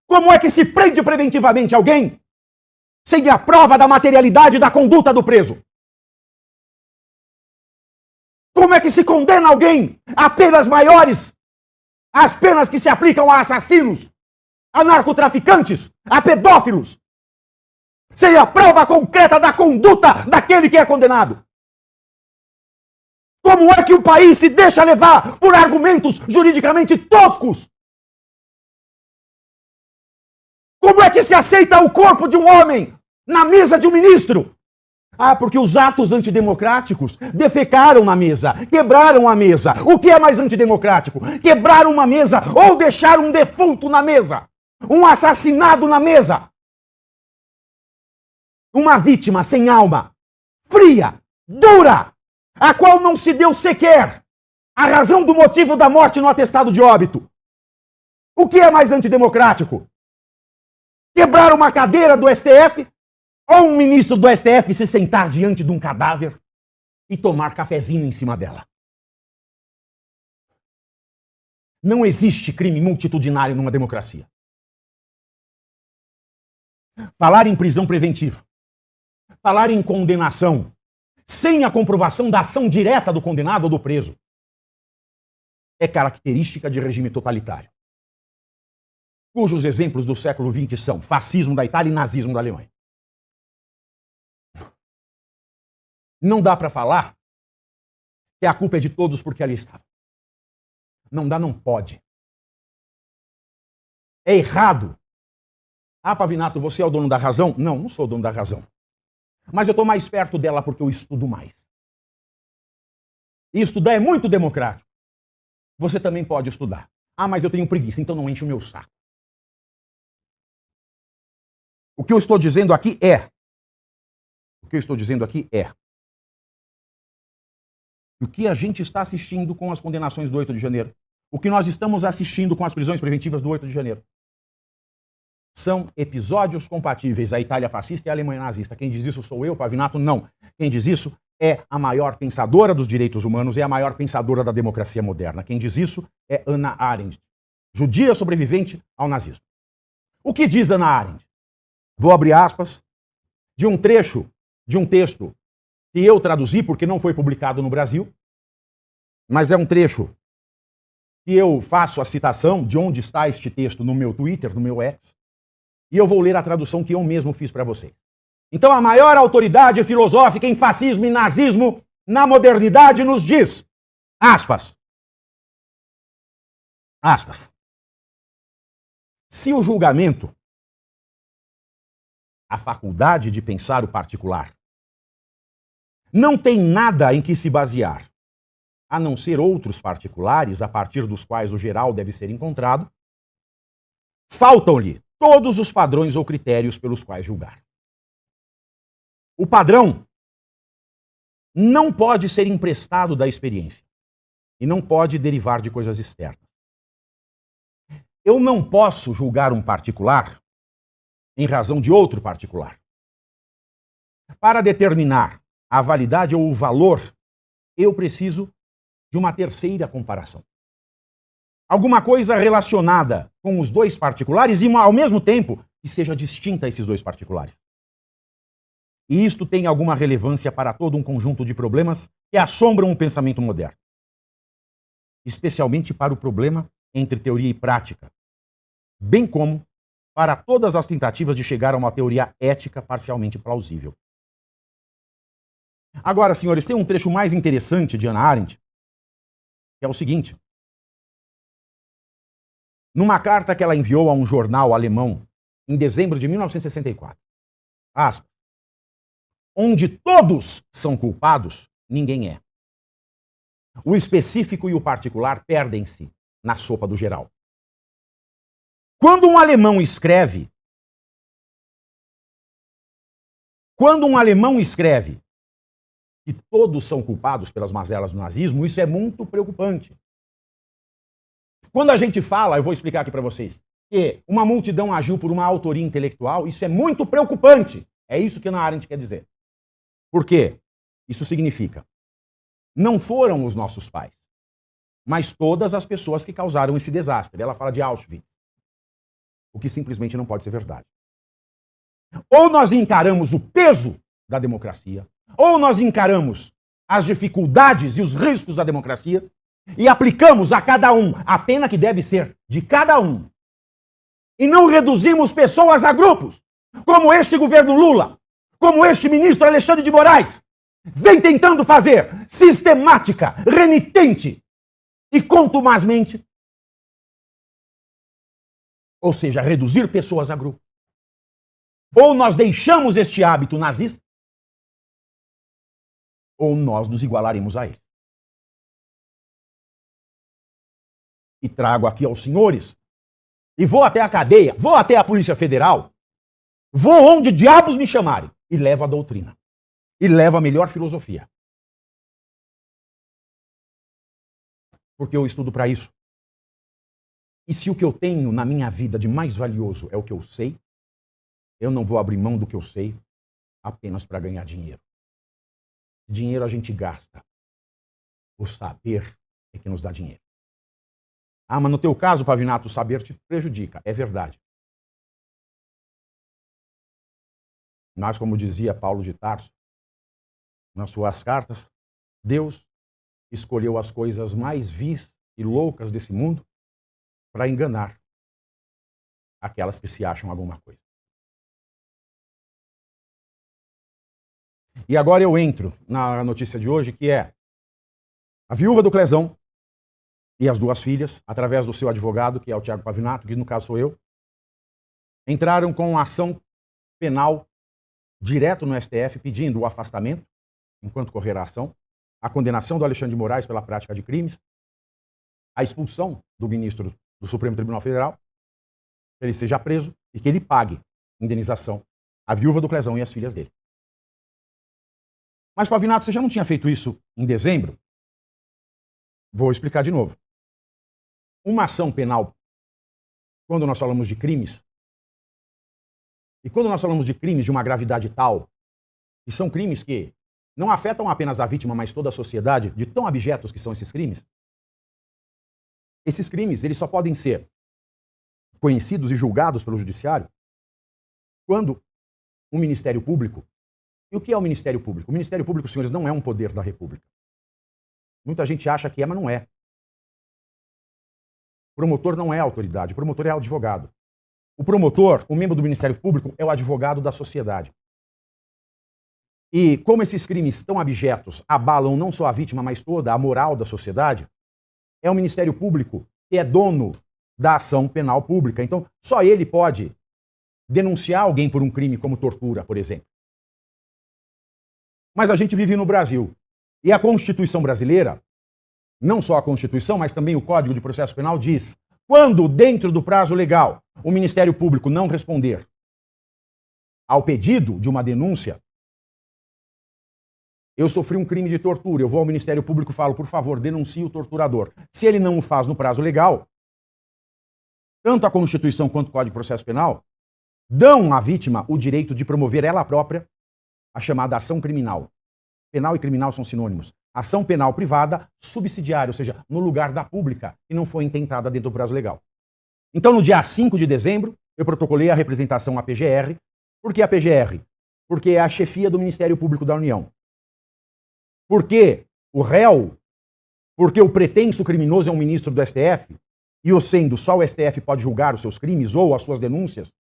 Como é que se prende preventivamente alguém sem a prova da materialidade da conduta do preso? Como é que se condena alguém a penas maiores, as penas que se aplicam a assassinos, a narcotraficantes, a pedófilos, sem a prova concreta da conduta daquele que é condenado? Como é que o país se deixa levar por argumentos juridicamente toscos? Como é que se aceita o corpo de um homem na mesa de um ministro? Ah, porque os atos antidemocráticos defecaram na mesa, quebraram a mesa. O que é mais antidemocrático? Quebrar uma mesa ou deixar um defunto na mesa? Um assassinado na mesa? Uma vítima sem alma, fria, dura, a qual não se deu sequer a razão do motivo da morte no atestado de óbito. O que é mais antidemocrático? Quebrar uma cadeira do STF ou um ministro do STF se sentar diante de um cadáver e tomar cafezinho em cima dela? Não existe crime multitudinário numa democracia. Falar em prisão preventiva, falar em condenação, sem a comprovação da ação direta do condenado ou do preso, é característica de regime totalitário, cujos exemplos do século XX são fascismo da Itália e nazismo da Alemanha. Não dá para falar que a culpa é de todos porque ali estava. Não dá, não pode. É errado. Ah, Pavinato, você é o dono da razão? Não, não sou o dono da razão. Mas eu estou mais perto dela porque eu estudo mais. E estudar é muito democrático. Você também pode estudar. Ah, mas eu tenho preguiça, então não enche o meu saco. O que eu estou dizendo aqui é... O que a gente está assistindo com as condenações do 8 de janeiro, o que nós estamos assistindo com as prisões preventivas do 8 de janeiro, são episódios compatíveis à Itália fascista e à Alemanha nazista. Quem diz isso sou eu, Pavinato? Não. Quem diz isso é a maior pensadora dos direitos humanos e a maior pensadora da democracia moderna. Quem diz isso é Hannah Arendt, judia sobrevivente ao nazismo. O que diz Hannah Arendt? Vou abrir aspas de um trecho de um texto que eu traduzi porque não foi publicado no Brasil, mas é um trecho que eu faço a citação de onde está este texto no meu Twitter, no meu X, e eu vou ler a tradução que eu mesmo fiz para vocês. Então, a maior autoridade filosófica em fascismo e nazismo na modernidade nos diz, aspas, se o julgamento, a faculdade de pensar o particular, não tem nada em que se basear, a não ser outros particulares a partir dos quais o geral deve ser encontrado, faltam-lhe todos os padrões ou critérios pelos quais julgar. O padrão não pode ser emprestado da experiência e não pode derivar de coisas externas. Eu não posso julgar um particular em razão de outro particular. Para determinar a validade ou o valor, eu preciso de uma terceira comparação. Alguma coisa relacionada com os dois particulares e, ao mesmo tempo, que seja distinta a esses dois particulares. E isto tem alguma relevância para todo um conjunto de problemas que assombram o pensamento moderno. Especialmente para o problema entre teoria e prática, bem como para todas as tentativas de chegar a uma teoria ética parcialmente plausível. Agora, senhores, tem um trecho mais interessante de Hannah Arendt, que é o seguinte. Numa carta que ela enviou a um jornal alemão em dezembro de 1964, aspas, onde todos são culpados, ninguém é. O específico e o particular perdem-se na sopa do geral. Quando um alemão escreve que todos são culpados pelas mazelas do nazismo, isso é muito preocupante. Quando a gente fala, eu vou explicar aqui para vocês, que uma multidão agiu por uma autoria intelectual, isso é muito preocupante. É isso que Hannah Arendt quer dizer. Por quê? Isso significa, não foram os nossos pais, mas todas as pessoas que causaram esse desastre. Ela fala de Auschwitz, o que simplesmente não pode ser verdade. Ou nós encaramos o peso da democracia, ou nós encaramos as dificuldades e os riscos da democracia e aplicamos a cada um a pena que deve ser de cada um. E não reduzimos pessoas a grupos, como este governo Lula, como este ministro Alexandre de Moraes, vem tentando fazer, sistemática, renitente e contumazmente. Ou seja, reduzir pessoas a grupo. Ou nós deixamos este hábito nazista, ou nós nos igualaremos a ele. E trago aqui aos senhores, e vou até a cadeia, vou até a Polícia Federal, vou onde diabos me chamarem, e levo a doutrina. E levo a melhor filosofia. Porque eu estudo para isso. E se o que eu tenho na minha vida de mais valioso é o que eu sei, eu não vou abrir mão do que eu sei apenas para ganhar dinheiro. Dinheiro a gente gasta. O saber é que nos dá dinheiro. Ah, mas no teu caso, Pavinato, o saber te prejudica. É verdade. Mas, como dizia Paulo de Tarso, nas suas cartas, Deus escolheu as coisas mais vis e loucas desse mundo para enganar aquelas que se acham alguma coisa. E agora eu entro na notícia de hoje, que é a viúva do Clezão e as duas filhas, através do seu advogado, que é o Tiago Pavinato, que no caso sou eu, entraram com ação penal direto no STF, pedindo o afastamento, enquanto correr a ação, a condenação do Alexandre de Moraes pela prática de crimes, a expulsão do ministro do Supremo Tribunal Federal, que ele seja preso e que ele pague indenização à viúva do Clezão e às filhas dele. Mas, Pavinato, você já não tinha feito isso em dezembro? Vou explicar de novo. Uma ação penal, quando nós falamos de crimes, e quando nós falamos de crimes de uma gravidade tal, e são crimes que não afetam apenas a vítima, mas toda a sociedade, de tão abjetos que são esses crimes eles só podem ser conhecidos e julgados pelo judiciário quando o Ministério Público. E o que é o Ministério Público? O Ministério Público, senhores, não é um poder da República. Muita gente acha que é, mas não é. O promotor não é autoridade, o promotor é advogado. O promotor, o membro do Ministério Público, é o advogado da sociedade. E como esses crimes tão abjetos abalam não só a vítima, mas toda a moral da sociedade, é o Ministério Público que é dono da ação penal pública. Então, só ele pode denunciar alguém por um crime como tortura, por exemplo. Mas a gente vive no Brasil. E a Constituição brasileira, não só a Constituição, mas também o Código de Processo Penal diz, quando, dentro do prazo legal, o Ministério Público não responder ao pedido de uma denúncia, eu sofri um crime de tortura, eu vou ao Ministério Público e falo, por favor, denuncie o torturador. Se ele não o faz no prazo legal, tanto a Constituição quanto o Código de Processo Penal dão à vítima o direito de promover ela própria a chamada ação criminal. Penal e criminal são sinônimos. Ação penal privada, subsidiária, ou seja, no lugar da pública, e não foi intentada dentro do prazo legal. Então, no dia 5 de dezembro, eu protocolei a representação à PGR. Por que a PGR? Porque é a chefia do Ministério Público da União. Porque o réu, porque o pretenso criminoso é um ministro do STF, e o sendo, só o STF pode julgar os seus crimes ou as suas denúncias,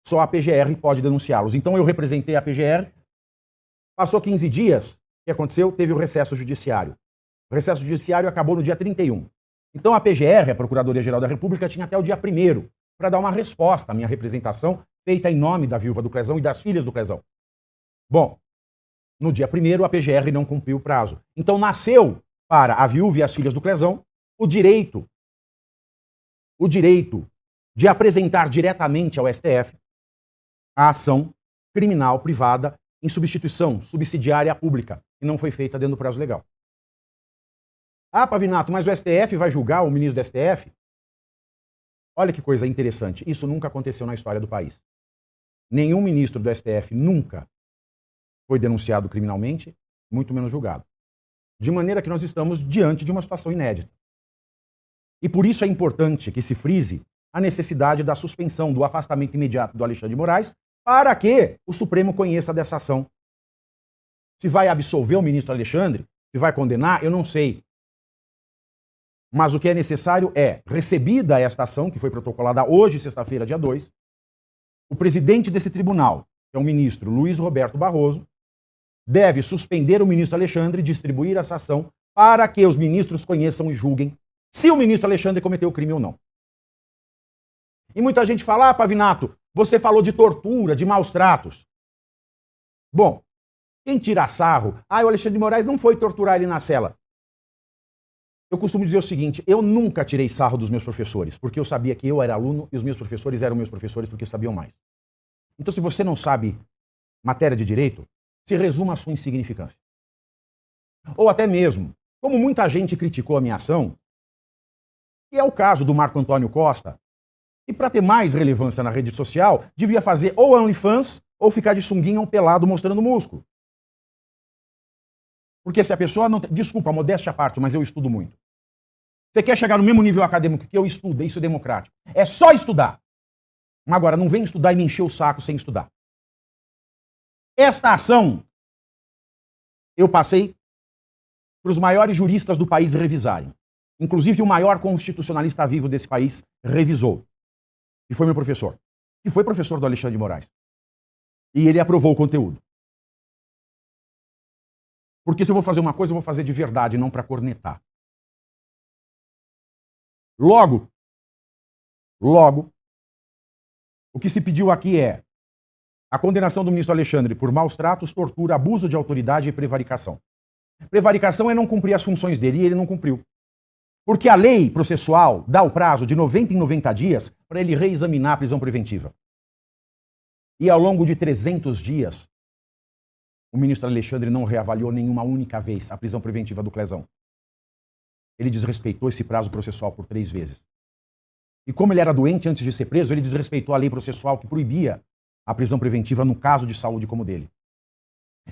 só a PGR pode denunciá-los. Então eu representei a PGR, passou 15 dias, o que aconteceu? Teve o recesso judiciário. O recesso judiciário acabou no dia 31. Então a PGR, a Procuradoria-Geral da República, tinha até o dia 1º para dar uma resposta à minha representação, feita em nome da viúva do Clezão e das filhas do Clezão. Bom, no dia 1º a PGR não cumpriu o prazo. Então nasceu para a viúva e as filhas do Clezão o direito de apresentar diretamente ao STF a ação criminal privada em substituição subsidiária à pública, que não foi feita dentro do prazo legal. Ah, Pavinato, mas o STF vai julgar o ministro do STF? Olha que coisa interessante, isso nunca aconteceu na história do país. Nenhum ministro do STF nunca foi denunciado criminalmente, muito menos julgado. De maneira que nós estamos diante de uma situação inédita. E por isso é importante que se frise a necessidade da suspensão, do afastamento imediato do Alexandre de Moraes, para que o Supremo conheça dessa ação. Se vai absolver o ministro Alexandre, se vai condenar, eu não sei. Mas o que é necessário é, recebida esta ação, que foi protocolada hoje, sexta-feira, dia 2, o presidente desse tribunal, que é o ministro Luiz Roberto Barroso, deve suspender o ministro Alexandre e distribuir essa ação para que os ministros conheçam e julguem se o ministro Alexandre cometeu o crime ou não. E muita gente fala, Pavinato, você falou de tortura, de maus tratos. Bom, quem tira sarro, o Alexandre de Moraes não foi torturar ele na cela. Eu costumo dizer o seguinte, eu nunca tirei sarro dos meus professores, porque eu sabia que eu era aluno e os meus professores eram meus professores porque sabiam mais. Então, se você não sabe matéria de direito, se resuma a sua insignificância. Ou até mesmo, como muita gente criticou a minha ação, que é o caso do Marco Antônio Costa, e para ter mais relevância na rede social, devia fazer ou OnlyFans ou ficar de sunguinha ou pelado mostrando músculo. Porque se a pessoa não... Desculpa, modéstia à parte, mas eu estudo muito. Você quer chegar no mesmo nível acadêmico que eu estudo, isso é democrático. É só estudar. Agora, não vem estudar e me encher o saco sem estudar. Esta ação, eu passei para os maiores juristas do país revisarem. Inclusive o maior constitucionalista vivo desse país revisou. E foi meu professor. E foi professor do Alexandre de Moraes. E ele aprovou o conteúdo. Porque se eu vou fazer uma coisa, eu vou fazer de verdade, não para cornetar. Logo, o que se pediu aqui é a condenação do ministro Alexandre por maus tratos, tortura, abuso de autoridade e prevaricação. Prevaricação é não cumprir as funções dele e ele não cumpriu. Porque a lei processual dá o prazo de 90 em 90 dias para ele reexaminar a prisão preventiva. E ao longo de 300 dias, o ministro Alexandre não reavaliou nenhuma única vez a prisão preventiva do Clezão. Ele desrespeitou esse prazo processual por 3 vezes. E como ele era doente antes de ser preso, ele desrespeitou a lei processual que proibia a prisão preventiva no caso de saúde como o dele.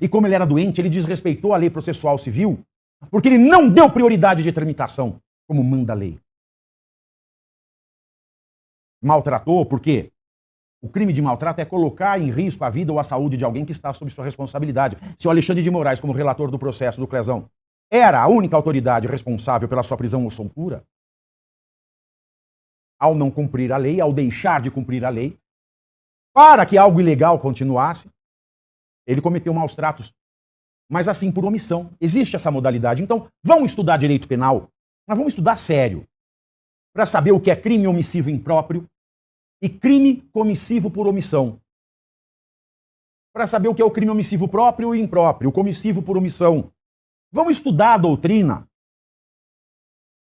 E como ele era doente, ele desrespeitou a lei processual civil, porque ele não deu prioridade de tramitação, como manda a lei. Maltratou, porque o crime de maltrato é colocar em risco a vida ou a saúde de alguém que está sob sua responsabilidade. Se o Alexandre de Moraes, como relator do processo do Clezão, era a única autoridade responsável pela sua prisão ou soltura, ao não cumprir a lei, ao deixar de cumprir a lei, para que algo ilegal continuasse, ele cometeu maus tratos. Mas assim, por omissão. Existe essa modalidade. Então, vamos estudar direito penal, mas vamos estudar sério, para saber o que é crime omissivo impróprio e crime comissivo por omissão. Para saber o que é o crime omissivo próprio e impróprio, o comissivo por omissão. Vamos estudar a doutrina.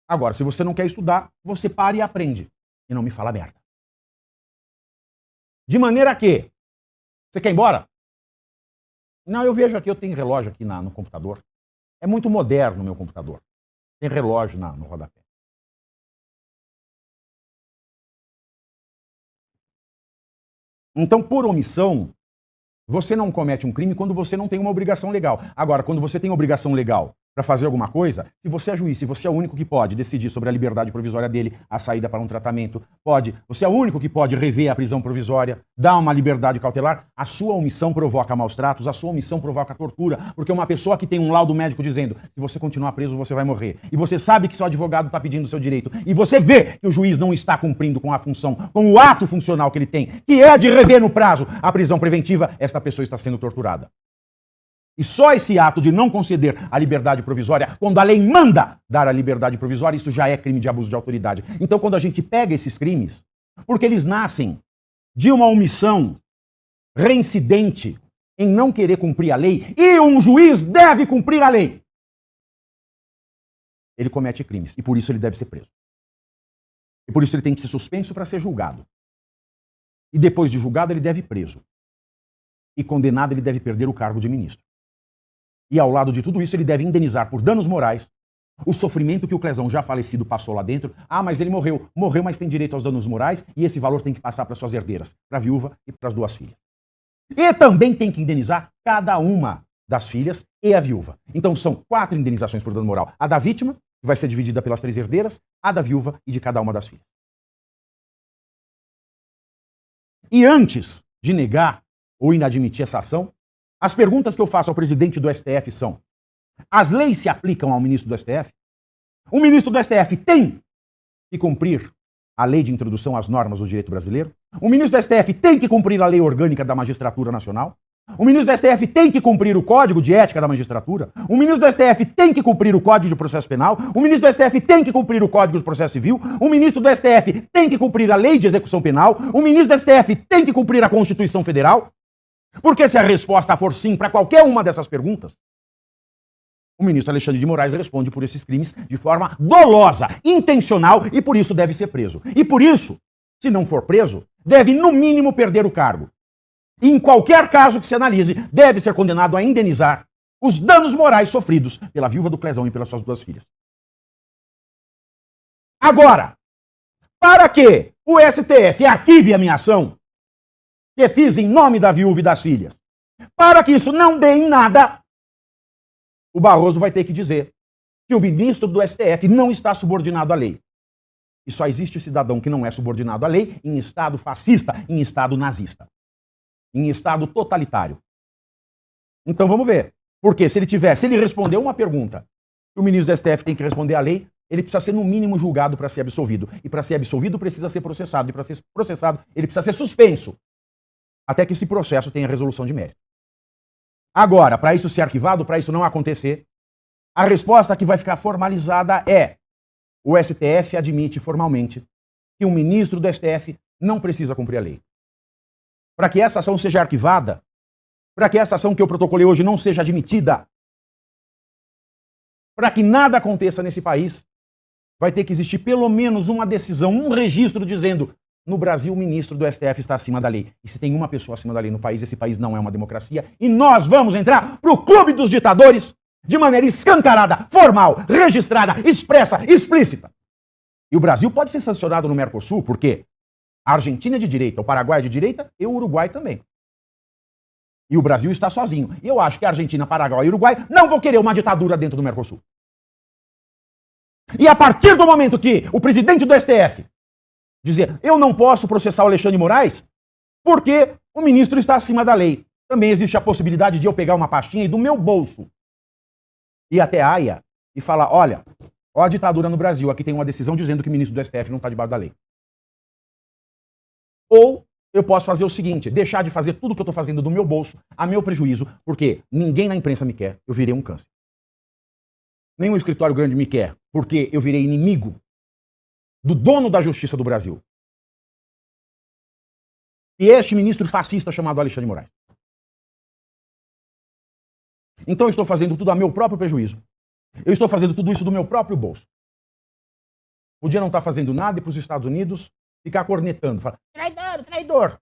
Agora, se você não quer estudar, você para e aprende. E não me fala merda. De maneira que... Você quer ir embora? Não, eu vejo aqui, eu tenho relógio aqui no computador. É muito moderno o meu computador. Tem relógio no rodapé. Então, por omissão, você não comete um crime quando você não tem uma obrigação legal. Agora, quando você tem obrigação legal para fazer alguma coisa, se você é juiz, se você é o único que pode decidir sobre a liberdade provisória dele, a saída para um tratamento, você é o único que pode rever a prisão provisória, dar uma liberdade cautelar, a sua omissão provoca maus tratos, a sua omissão provoca tortura, porque uma pessoa que tem um laudo médico dizendo, se você continuar preso, você vai morrer, e você sabe que seu advogado está pedindo o seu direito, e você vê que o juiz não está cumprindo com a função, com o ato funcional que ele tem, que é de rever no prazo a prisão preventiva, esta pessoa está sendo torturada. E só esse ato de não conceder a liberdade provisória, quando a lei manda dar a liberdade provisória, isso já é crime de abuso de autoridade. Então, quando a gente pega esses crimes, porque eles nascem de uma omissão reincidente em não querer cumprir a lei, e um juiz deve cumprir a lei, ele comete crimes, e por isso ele deve ser preso. E por isso ele tem que ser suspenso para ser julgado. E depois de julgado, ele deve ir preso. E condenado, ele deve perder o cargo de ministro. E ao lado de tudo isso, ele deve indenizar por danos morais o sofrimento que o Clezão já falecido passou lá dentro. Ah, mas ele morreu. Morreu, mas tem direito aos danos morais e esse valor tem que passar para suas herdeiras, para a viúva e para as 2 filhas. E também tem que indenizar cada uma das filhas e a viúva. Então são 4 indenizações por dano moral. A da vítima, que vai ser dividida pelas 3 herdeiras, a da viúva e de cada uma das filhas. E antes de negar ou inadmitir essa ação, as perguntas que eu faço ao presidente do STF são: as leis se aplicam ao ministro do STF? O ministro do STF tem que cumprir a lei de introdução às normas do direito brasileiro? O ministro do STF tem que cumprir a lei orgânica da Magistratura Nacional? O ministro do STF tem que cumprir o Código de Ética da Magistratura? O ministro do STF tem que cumprir o Código de Processo Penal? O ministro do STF tem que cumprir o Código de Processo Civil? O ministro do STF tem que cumprir a Lei de Execução Penal? O ministro do STF tem que cumprir a Constituição Federal? Porque se a resposta for sim para qualquer uma dessas perguntas, o ministro Alexandre de Moraes responde por esses crimes de forma dolosa, intencional, e por isso deve ser preso. E por isso, se não for preso, deve no mínimo perder o cargo. E em qualquer caso que se analise, deve ser condenado a indenizar os danos morais sofridos pela viúva do Clezão e pelas suas 2 filhas. Agora, para que o STF arquive a minha ação, que fiz em nome da viúva e das filhas, para que isso não dê em nada, o Barroso vai ter que dizer que o ministro do STF não está subordinado à lei. E só existe cidadão que não é subordinado à lei em estado fascista, em estado nazista, em estado totalitário. Então vamos ver. Porque se ele responder uma pergunta, o ministro do STF tem que responder à lei, ele precisa ser no mínimo julgado para ser absolvido. E para ser absolvido precisa ser processado. E para ser processado, ele precisa ser suspenso. Até que esse processo tenha resolução de mérito. Agora, para isso ser arquivado, para isso não acontecer, a resposta que vai ficar formalizada é: o STF admite formalmente que um ministro do STF não precisa cumprir a lei. Para que essa ação seja arquivada, para que essa ação que eu protocolei hoje não seja admitida, para que nada aconteça nesse país, vai ter que existir pelo menos uma decisão, um registro dizendo: no Brasil, o ministro do STF está acima da lei. E se tem uma pessoa acima da lei no país, esse país não é uma democracia. E nós vamos entrar para o clube dos ditadores de maneira escancarada, formal, registrada, expressa, explícita. E o Brasil pode ser sancionado no Mercosul, porque a Argentina é de direita, o Paraguai é de direita e o Uruguai também. E o Brasil está sozinho. E eu acho que a Argentina, Paraguai e Uruguai não vão querer uma ditadura dentro do Mercosul. E a partir do momento que o presidente do STF dizer: eu não posso processar o Alexandre de Moraes porque o ministro está acima da lei, também existe a possibilidade de eu pegar uma pastinha e do meu bolso ir até a Haia e falar: olha, ó a ditadura no Brasil, aqui tem uma decisão dizendo que o ministro do STF não está debaixo da lei. Ou eu posso fazer o seguinte: deixar de fazer tudo que eu estou fazendo do meu bolso, a meu prejuízo, porque ninguém na imprensa me quer, eu virei um câncer. Nenhum escritório grande me quer, porque eu virei inimigo do dono da justiça do Brasil. E este ministro fascista chamado Alexandre de Moraes. Então eu estou fazendo tudo a meu próprio prejuízo. Eu estou fazendo tudo isso do meu próprio bolso. Podia não estar fazendo nada e para os Estados Unidos ficar cornetando, falar: traidor, traidor.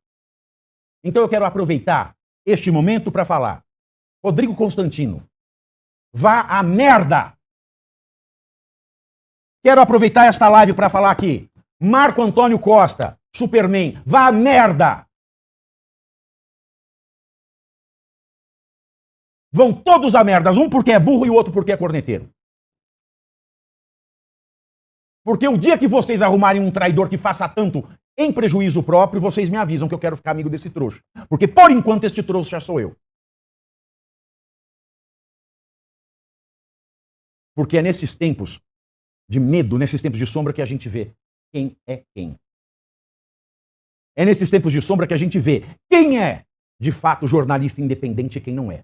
Então eu quero aproveitar este momento para falar: Rodrigo Constantino, vá à merda! Quero aproveitar esta live para falar aqui. Marco Antônio Costa, Superman, vá à merda! Vão todos a merda, um porque é burro e o outro porque é corneteiro. Porque o dia que vocês arrumarem um traidor que faça tanto em prejuízo próprio, vocês me avisam que eu quero ficar amigo desse trouxa. Porque por enquanto este trouxa já sou eu. Porque é nesses tempos de medo, nesses tempos de sombra que a gente vê quem é quem. É nesses tempos de sombra que a gente vê quem é, de fato, jornalista independente e quem não é.